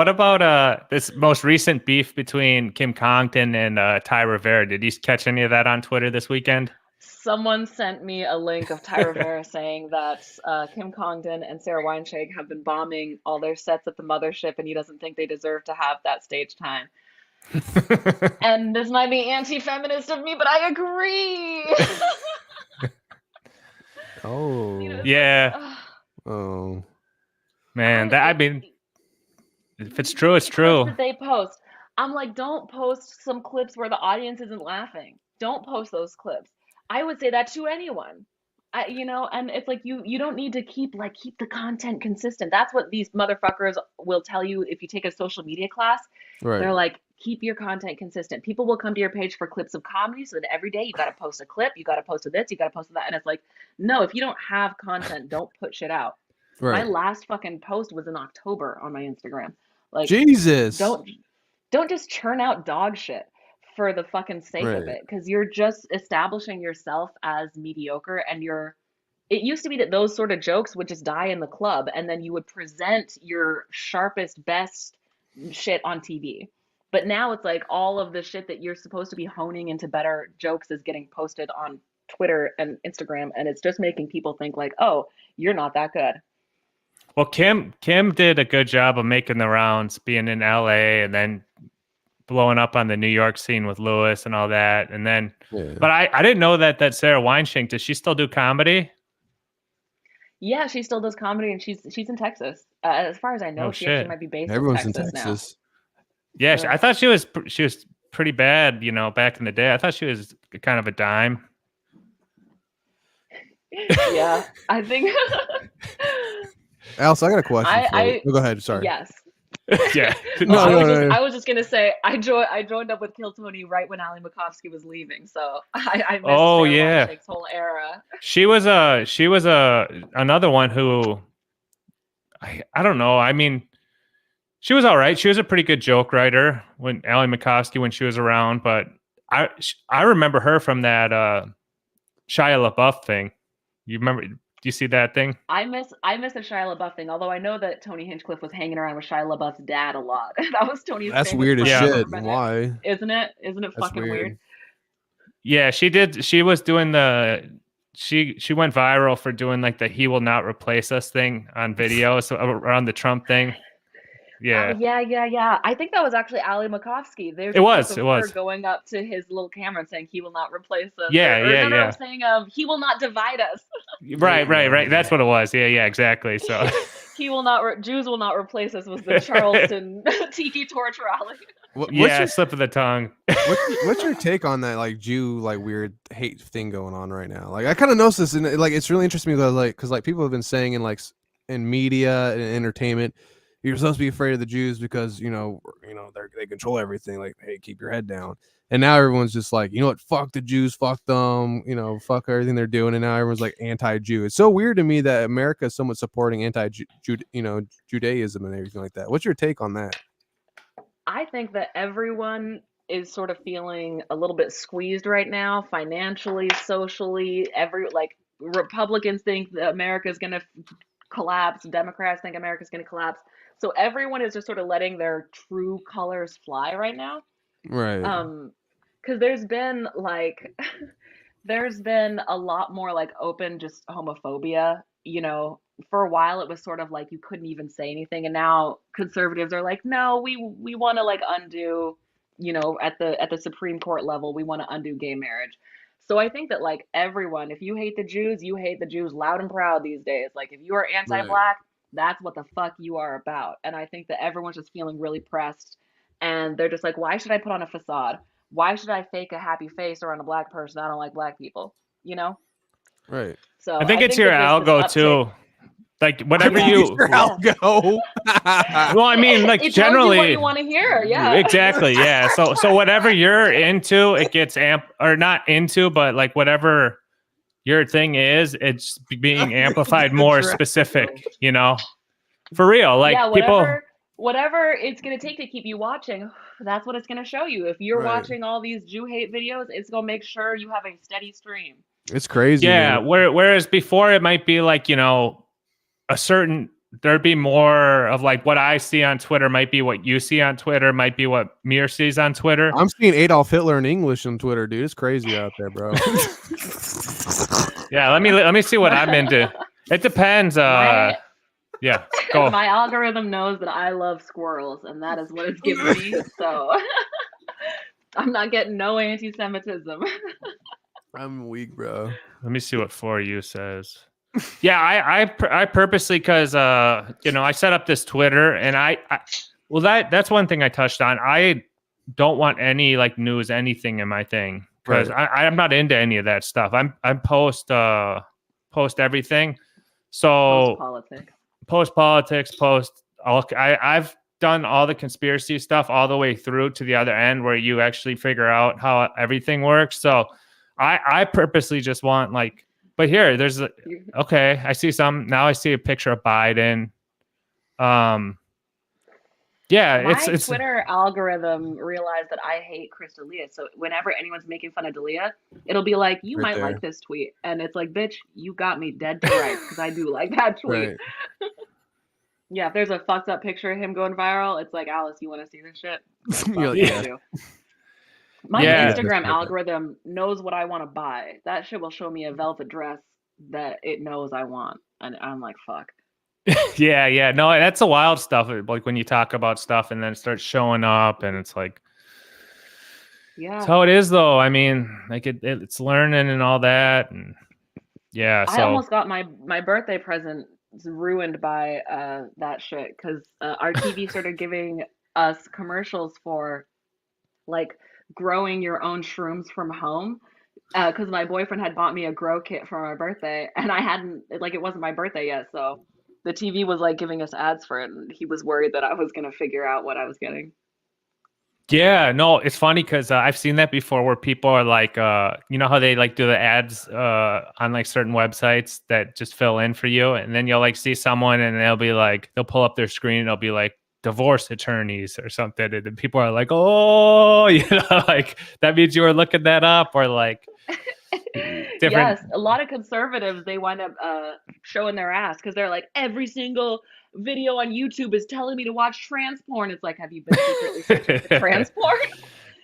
about this most recent beef between Kim Congdon and Ty Rivera? Did you catch any of that on Twitter this weekend? Someone sent me a link of Ty Rivera saying that Kim Congdon and Sarah Weinstein have been bombing all their sets at the mothership, and he doesn't think they deserve to have that stage time. And this might be anti-feminist of me, but I agree. Oh. You know, yeah. Oh. Man, I mean, if it's true, it's true. That they post. I'm like, don't post some clips where the audience isn't laughing. Don't post those clips. I would say that to anyone. And it's like you don't need to keep the content consistent. That's what these motherfuckers will tell you if you take a social media class. Right. They're like, keep your content consistent. People will come to your page for clips of comedy, so that every day you got to post a clip, you got to post this, you got to post that, and it's like, no, if you don't have content, don't put shit out. Right. My last fucking post was in October on my Instagram. Like, Jesus. Don't just churn out dog shit for the fucking sake of it, because you're just establishing yourself as mediocre. And it used to be that those sort of jokes would just die in the club, and then you would present your sharpest, best shit on TV. But now it's like all of the shit that you're supposed to be honing into better jokes is getting posted on Twitter and Instagram, and it's just making people think like, oh, you're not that good. Well, Kim did a good job of making the rounds, being in LA and then blowing up on the New York scene with Lewis and all that. And then, but I didn't know that Sarah Weinstein, does she still do comedy? Yeah, she still does comedy, and she's in Texas. As far as I know, she actually might be based in Texas now. Yeah, I thought she was pretty bad, back in the day. I thought she was kind of a dime. Yeah, I think. Alice, I got a question for you. Go ahead. Sorry. Yes. Yeah. I was just gonna say I joined up with Kill Tony right when Ali Makovsky was leaving, so I missed Weinstein's whole era. She was another one who I don't know. I mean, she was all right. She was a pretty good joke writer when Ali Makovsky when she was around, but I remember her from that Shia LaBeouf thing. You remember? Do you see that thing? I miss the Shia LaBeouf thing. Although I know that Tony Hinchcliffe was hanging around with Shia LaBeouf's dad a lot. That was Tony's. That's weird as shit. Why? Isn't it? Isn't it fucking weird? Yeah, she did. She was doing she went viral for doing like the "He will not replace us" thing on video, so around the Trump thing. Yeah. Yeah. I think that was actually Ali Makovsky. It was going up to his little camera and saying, "He will not replace us." Yeah. Saying, "He will not divide us." Right. That's what it was. Yeah, exactly. So he will not. Jews will not replace us was the Charleston Tiki Torch rally. Slip of the tongue. What's your take on that, like Jew, like weird hate thing going on right now? Like I kind of noticed this, and like it's really interesting because people have been saying in media and entertainment. you're supposed to be afraid of the Jews because they control everything. Like, hey, keep your head down. And now everyone's just like, you know what? Fuck the Jews. Fuck them. Fuck everything they're doing. And now everyone's like anti-Jew. It's so weird to me that America is somewhat supporting Judaism and everything like that. What's your take on that? I think that everyone is sort of feeling a little bit squeezed right now, financially, socially. Republicans think that America is going to collapse. Democrats think America's going to collapse. So everyone is just sort of letting their true colors fly right now. Right. Because there's been there's been a lot more like open just homophobia. For a while it was sort of like you couldn't even say anything, and now conservatives are like, no, we want to like undo, at the Supreme Court level, we want to undo gay marriage. So I think that like everyone, if you hate the Jews, you hate the Jews loud and proud these days. Like if you are anti-black, that's what the fuck you are about. And I think that everyone's just feeling really pressed, and they're just like, why should I put on a facade? Why should I fake a happy face around a black person? I don't like black people, Right. So I think it's your algo too. Like whatever you algo. Well, I mean, like it generally tells you what you want to hear. Yeah. Exactly. Yeah. So whatever you're into, it gets or not into, but like whatever your thing is, it's being amplified more specific, for real. Like whatever it's going to take to keep you watching, that's what it's going to show you. If you're watching all these Jew hate videos, it's going to make sure you have a steady stream. It's crazy. Yeah. Man. Whereas before it might be like, there'd be more of like what I see on Twitter might be what you see on Twitter, might be what Mir sees on Twitter. I'm seeing Adolf Hitler in English on Twitter, dude. It's crazy out there, bro. Yeah, let me see what I'm into. It depends. Yeah, go. My algorithm knows that I love squirrels, and that is what it's giving me. So I'm not getting no anti-Semitism. I'm weak, bro. Let me see what For You says. Yeah, I purposely, because I set up this Twitter, and that's one thing I touched on. I don't want any like news, anything in my thing, because I'm not into any of that stuff. I'm post everything. So post politics, I've done all the conspiracy stuff all the way through to the other end where you actually figure out how everything works. So I purposely just want like. But here, I see some. Now I see a picture of Biden. Yeah, my Twitter algorithm realized that I hate Chris D'Elia. So whenever anyone's making fun of D'Elia, it'll be like, you might like this tweet. And it's like, bitch, you got me dead to rights because I do like that tweet. Right. Yeah, if there's a fucked up picture of him going viral, it's like, Alice, you want to see this shit? Yeah. My Instagram algorithm knows what I want to buy. That shit will show me a velvet dress that it knows I want. And I'm like, fuck. Yeah. No, that's the wild stuff. Like when you talk about stuff and then it starts showing up and it's like, yeah, that's how it is though. I mean, like it's learning and all that. And yeah. I almost got my birthday present ruined by that shit. Cause our TV started giving us commercials for like growing your own shrooms from home, because my boyfriend had bought me a grow kit for my birthday, and I hadn't, like, it wasn't my birthday yet, so the TV was like giving us ads for it, and he was worried that I was gonna figure out what I was getting. Yeah, no, it's funny because I've seen that before where people are like, you know how they like do the ads on like certain websites that just fill in for you, and then you'll like see someone and they'll be like, they'll pull up their screen and they'll be like, divorce attorneys or something, and then people are like, oh, like that means you were looking that up, or like different. Yes, a lot of conservatives, they wind up showing their ass because they're like, every single video on YouTube is telling me to watch trans porn. It's like, have you been secretly searching for trans porn?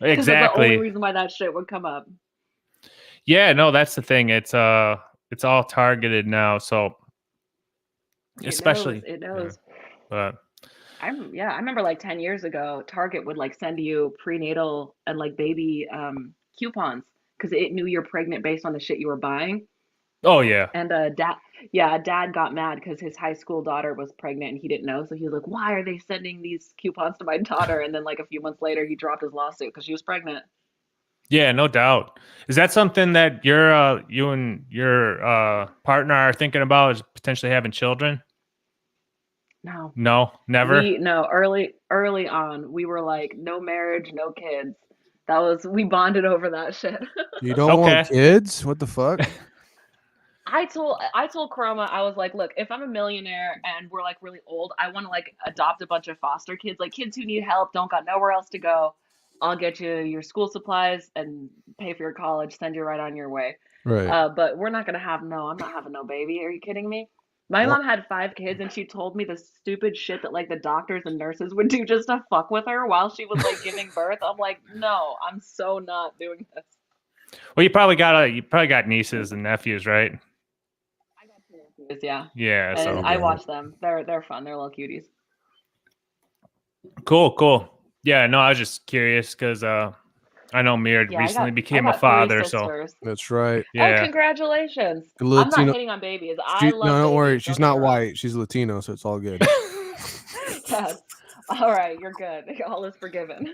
Exactly. That's the only reason why that shit would come up. Yeah, no, that's the thing. It's all targeted now, so especially it knows. Yeah. But I remember like 10 years ago, Target would like send you prenatal and like baby coupons because it knew you're pregnant based on the shit you were buying. Oh yeah. And dad got mad because his high school daughter was pregnant and he didn't know. So he was like, why are they sending these coupons to my daughter? And then like a few months later, he dropped his lawsuit because she was pregnant. Yeah, no doubt. Is that something that you and your partner are thinking about, is potentially having children? No. No, never. No, early on, we were like, no marriage, no kids. We bonded over that shit. You don't want Okay. kids? What the fuck? I told Chroma, I was like, look, if I'm a millionaire and we're like really old, I want to like adopt a bunch of foster kids, like kids who need help, don't got nowhere else to go. I'll get you your school supplies and pay for your college, send you right on your way. Right. But we're not gonna have no, I'm not having no baby. Are you kidding me? My What? mom had 5 kids and she told me the stupid shit that like the doctors and nurses would do just to fuck with her while she was like giving birth. I'm like, no, I'm so not doing this. Well, you probably got nieces and nephews, right? I got 2 nephews, yeah. Yeah. And So I watch them. They're fun. They're little cuties. cool. Yeah. No, I was just curious because I know Mir Yeah, recently I became a got father, 3 so sisters. That's right. Oh, yeah. congratulations. The I'm not Latino. hitting on babies. I love No, don't worry. babies, She's don't get not me wrong. white. She's Latino, so it's all good. Yes. All right, you're good. All is forgiven.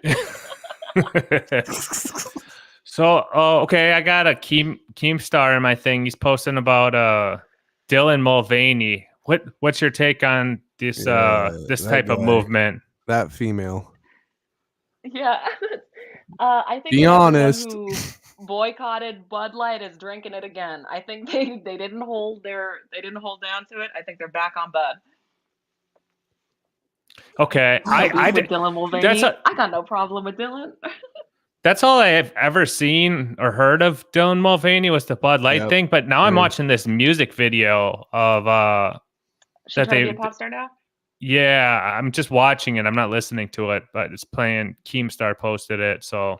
So, okay, I got a Keemstar in my thing. He's posting about Dylan Mulvaney. What's your take on this this that type of guy. movement? That female. Yeah. I think Be that everyone honest. who boycotted Bud Light is drinking it again. I think they didn't hold down to it. I think they're back on Bud. Okay, I with Dylan Mulvaney. that's I got no problem with Dylan. that's all I've ever seen or heard of Dylan Mulvaney was the Bud Light Yep. thing. But now I'm Yeah. watching this music video of She that trying to be a pop star now? yeah, I'm just watching it. I'm not listening to it, but it's playing. Keemstar posted it, so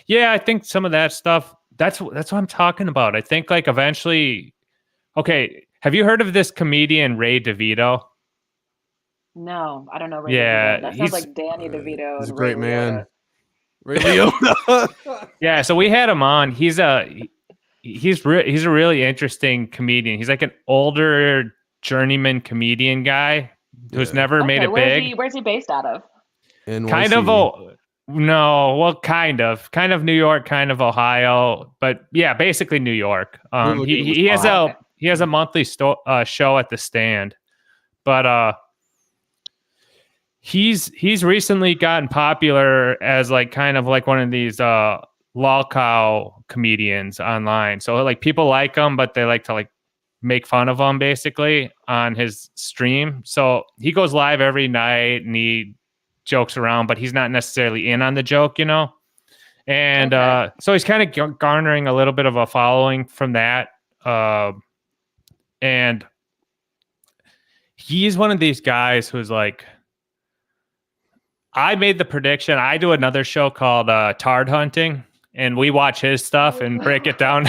yeah, I think some of that stuff. That's what I'm talking about. I think like eventually. Okay, have you heard of this comedian Ray DeVito? No, I don't know Ray Yeah, DeVito. That he's- sounds like Danny DeVito He's a and Ray great man. Liotta. Ray Liotta. Yeah, so we had him on. He's a really interesting comedian. He's like an older journeyman comedian guy who's Yeah. never made Okay, it big. where's he based out of? Kind of kind of New York, kind of Ohio, but yeah, basically New York. He has a monthly show at the Stand, but he's recently gotten popular as like kind of like one of these lolcow comedians online. So like people like him, but they like to like make fun of him basically on his stream. So he goes live every night and he jokes around, but he's not necessarily in on the joke, you know? And Okay. so he's kind of garnering a little bit of a following from that. And he's one of these guys who's like, I made the prediction. I do another show called Tard Hunting, and we watch his stuff and break it down.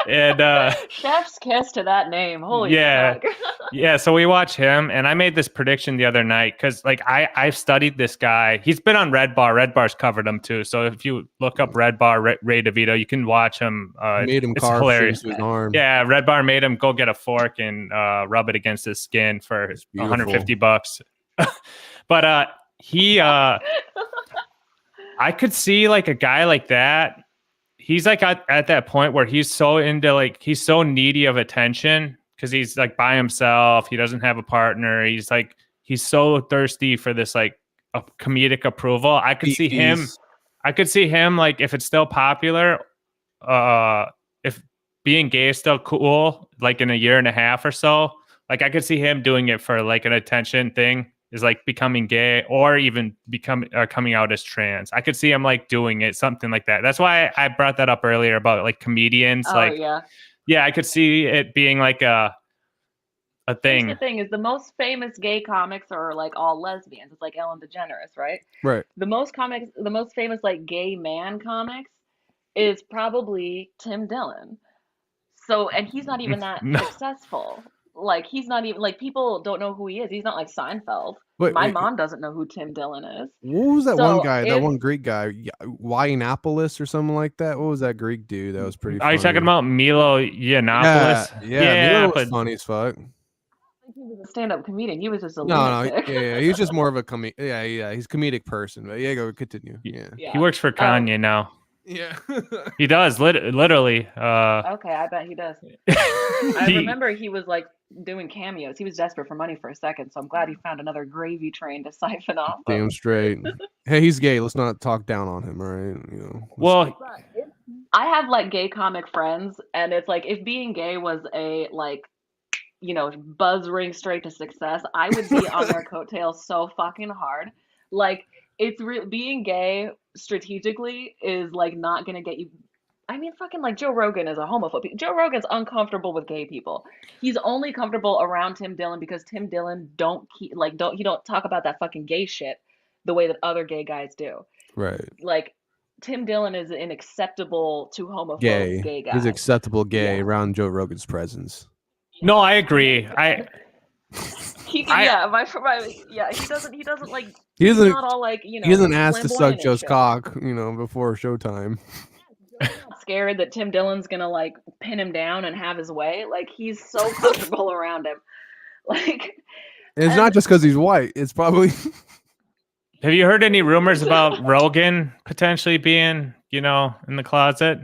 And Chef's kiss to that name. Holy yeah. fuck. Yeah, so we watch him, and I made this prediction the other night because, like, I've studied this guy. He's been on Red Bar. Red Bar's covered him too. So if you look up Red Bar Ray DeVito, you can watch him. Made him it's carve hilarious. things to his arm. Yeah, Red Bar made him go get a fork and rub it against his skin for It's beautiful. $150. But I could see like a guy like that. He's like at that point where he's so into like he's so needy of attention because he's like by himself. He doesn't have a partner. He's so thirsty for this like a comedic approval. I could see him like if it's still popular, if being gay is still cool, like in a year and a half or so, like I could see him doing it for like an attention thing. Is like becoming gay or even coming out as trans. I could see him like doing it, something like that. That's why I brought that up earlier about like comedians. Oh, like, yeah. I could see it being like a thing. Here's the thing is the most famous gay comics are like all lesbians. It's like Ellen DeGeneres, right? Right. The most famous like gay man comics is probably Tim Dillon. So, and he's not even that successful. Like he's not even like people don't know who he is. He's not like Seinfeld. My mom doesn't know who Tim Dillon is. What was that one guy? That one Greek guy, Yiannopoulos or something like that. What was that Greek dude? That was pretty funny. Are you talking about Milo Yiannopoulos? Yeah, Milo was funny as fuck. He was a stand-up comedian. He was just a No, lunatic. yeah, he's just more of a he's a comedic person. But yeah, go continue. Yeah. He works for Kanye now. Yeah. He does literally. Okay, I bet he does. I remember he was like doing cameos. He was desperate for money for a second, so I'm glad he found another gravy train to siphon off of. Damn straight. Hey, he's gay. Let's not talk down on him, all right? You know. Well, I have like gay comic friends, and it's like if being gay was a like, you know, buzz ring straight to success, I would be on their coattails so fucking hard. Like it's being gay strategically is like not gonna get you. I mean, fucking like Joe Rogan is a homophobe. Joe Rogan's uncomfortable with gay people. He's only comfortable around Tim Dillon because Tim Dillon don't talk about that fucking gay shit the way that other gay guys do. Right. Like Tim Dillon is an acceptable to homophobe gay guy. He's acceptable gay Yeah. around Joe Rogan's presence. no, I agree. He doesn't like. He He's doesn't. not all like, you know. He doesn't ask to suck flamboyant and Joe's shit. cock, you know, before showtime. Scared that Tim Dillon's gonna like pin him down and have his way. Like he's so comfortable around him. Like And it's not just because he's white. It's probably. Have you heard any rumors about Rogan potentially being, you know, in the closet?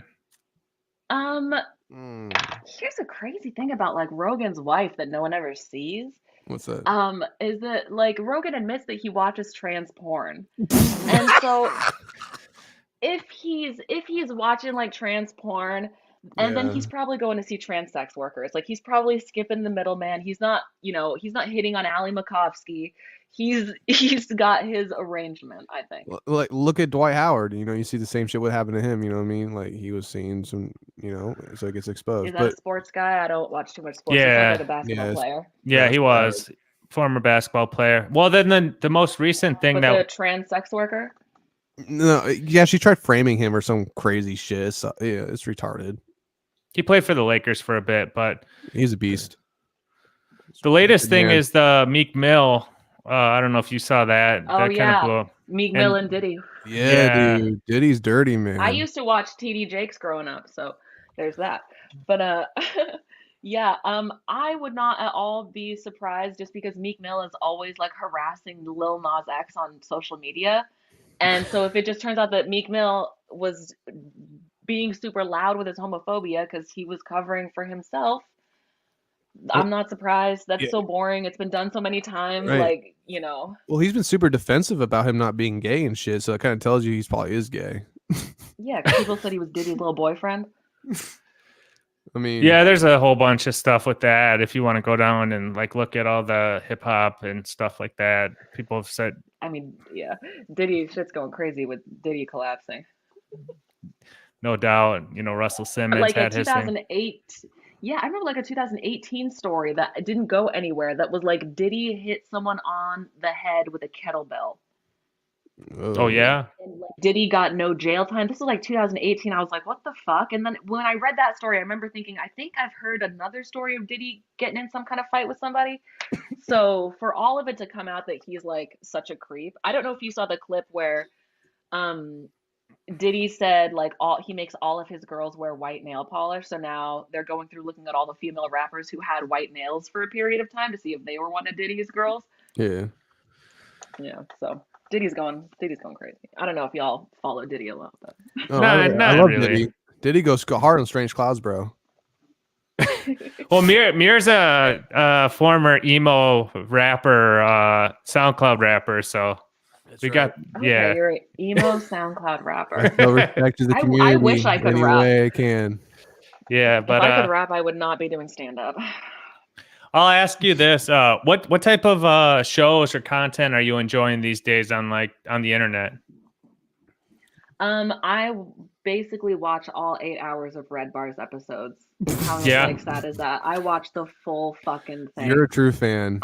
Here's a crazy thing about like Rogan's wife that no one ever sees. What's that? Is that like Rogan admits that he watches trans porn. And so if he's watching like trans porn, and then he's probably going to see trans sex workers. Like he's probably skipping the middleman. He's not hitting on Ali Makovsky. He's got his arrangement, I think. Like, look at Dwight Howard. You know, you see the same shit would happen to him. You know what I mean? Like he was seeing some, you know, so it gets exposed. Is that a sports guy? I don't watch too much sports. Yeah. He's like a basketball player. Yeah, he was former basketball player. Well, then the most recent thing the trans sex worker. No, yeah, she tried framing him or some crazy shit. So, yeah, it's retarded. He played for the Lakers for a bit, but he's a beast. The latest thing is the Meek Mill. I don't know if you saw that. Oh, that yeah. kind of blew up. Meek Mill and Diddy. Yeah, dude. Diddy's dirty, man. I used to watch TD Jakes growing up, so there's that. But yeah, I would not at all be surprised just because Meek Mill is always like harassing Lil Nas X on social media. And so if it just turns out that Meek Mill was being super loud with his homophobia because he was covering for himself, I'm not surprised. That's so boring. It's been done so many times. Right. Like, you know. Well, he's been super defensive about him not being gay and shit. So it kind of tells you he's probably is gay. Yeah, because people said he was Diddy's little boyfriend. I mean, yeah, there's a whole bunch of stuff with that. If you want to go down and like look at all the hip hop and stuff like that, people have said. I mean, yeah, Diddy shit's going crazy with Diddy collapsing. No doubt, you know, Russell Simmons like had a 2008. Yeah, I remember like a 2018 story that didn't go anywhere. That was like Diddy hit someone on the head with a kettlebell. Oh yeah. And like, Diddy got no jail time. This was like 2018. I was like, what the fuck? And then when I read that story, I remember thinking, I think I've heard another story of Diddy getting in some kind of fight with somebody. So for all of it to come out that he's like such a creep, I don't know if you saw the clip where Diddy said like he makes all of his girls wear white nail polish. So now they're going through looking at all the female rappers who had white nails for a period of time to see if they were one of Diddy's girls. Yeah. Yeah. So Diddy's going crazy. I don't know if y'all follow Diddy a lot, but I love really. Diddy. Diddy goes hard on Strange Clouds, bro. Well, Mir's a former emo rapper, SoundCloud rapper, so we got okay, you're an emo SoundCloud rapper. No respect to the community. I wish I could any rap. way I can. Yeah, but if I could rap, I would not be doing stand up. I'll ask you this: what type of shows or content are you enjoying these days on the internet? I basically watch all 8 hours of Red Bar's episodes. How like sad is that? I watch the full fucking thing. You're a true fan.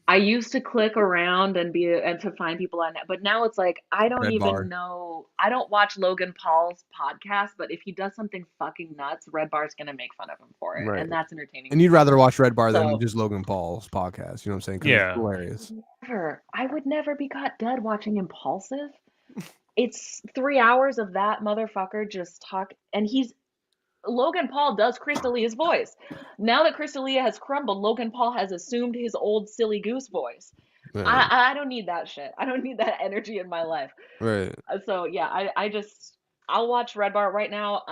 I used to click around and to find people on it, but now it's like I don't even know. I don't watch Logan Paul's podcast, but if he does something fucking nuts, Red Bar's gonna make fun of him for it, and that's entertaining. And you'd rather watch Red Bar than just Logan Paul's podcast. You know what I'm saying? 'Cause yeah, it's hilarious. I would never be caught dead watching Impulsive. It's 3 hours of that motherfucker just talk, and Logan Paul does Crystalia's voice. Now that Crystalia has crumbled, Logan Paul has assumed his old silly goose voice. Right. I don't need that shit. I don't need that energy in my life. Right. So yeah, I'll watch Red Bar right now.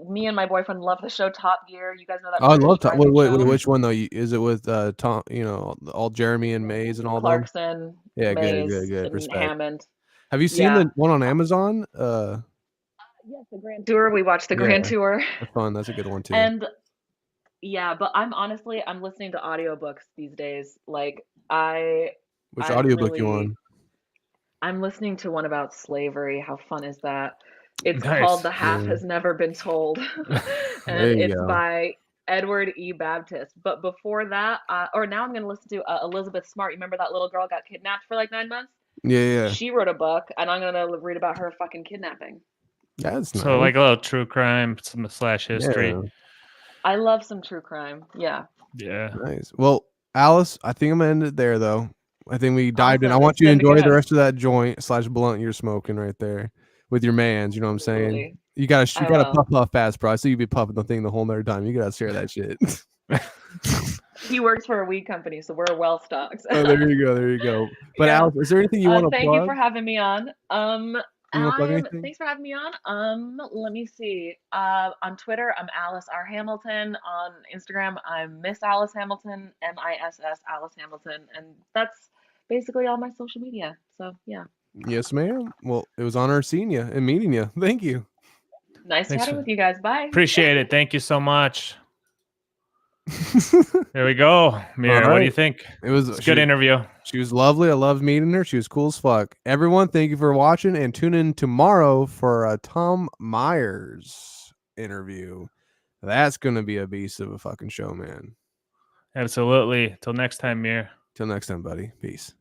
Me and my boyfriend love the show Top Gear. You guys know that Oh, I British love Tom. Wait, driving wait, show? wait, which one though? Is it with Tom? All Jeremy and Mays and all them. Clarkson, Yeah, good, good, Mays, good. and Respect. Hammond. Have you seen Yeah. the one on Amazon? Yes, the Grand Tour. We watched the Yeah, Grand Tour. that's fun. That's a good one too. And yeah, but I'm listening to audiobooks these days. Like Which I'm audiobook you really on? I'm listening to one about slavery. How fun is that? It's called Nice. The Half Yeah. Has Never Been Told. There And you it's go. by Edward E. Baptist. But before that, or now I'm going to listen to Elizabeth Smart. You remember that little girl got kidnapped for like 9 months? Yeah. She wrote a book, and I'm going to read about her fucking kidnapping. That's nice. So like a little true crime slash history. Yeah. I love some true crime. Yeah. Yeah. Nice. Well, Alice, I think I'm gonna end it there though. I think we dived in. I Awesome. want It's you to been enjoy the good. rest of that joint / blunt you're smoking right there with your mans. You know what I'm saying? Absolutely. You gotta I puff will. fast, bro. I see you be puffing the thing the whole nother time. You gotta share that shit. He works for a weed company, so we're well stocked. Oh, there you go. There you go. But Yeah. Alice, is there anything you want to Thank plug? you for having me on. You want to plug anything? Thanks for having me on. Let me see. On Twitter, I'm Alice R. Hamilton. On Instagram, I'm Miss Alice Hamilton, MISS Alice Hamilton, and that's basically all my social media. So yeah. Yes, ma'am. Well, it was an honor seeing you and meeting you. Thank you. Nice Thanks chatting for- with you guys. Bye. Appreciate it. Thank you so much. There we go. Mir, what do you think? It's a good interview. She was lovely. I loved meeting her. She was cool as fuck. Everyone, thank you for watching and tune in tomorrow for a Tom Myers interview. That's going to be a beast of a fucking show, man. Absolutely. Till next time, Mir. Till next time, buddy. Peace.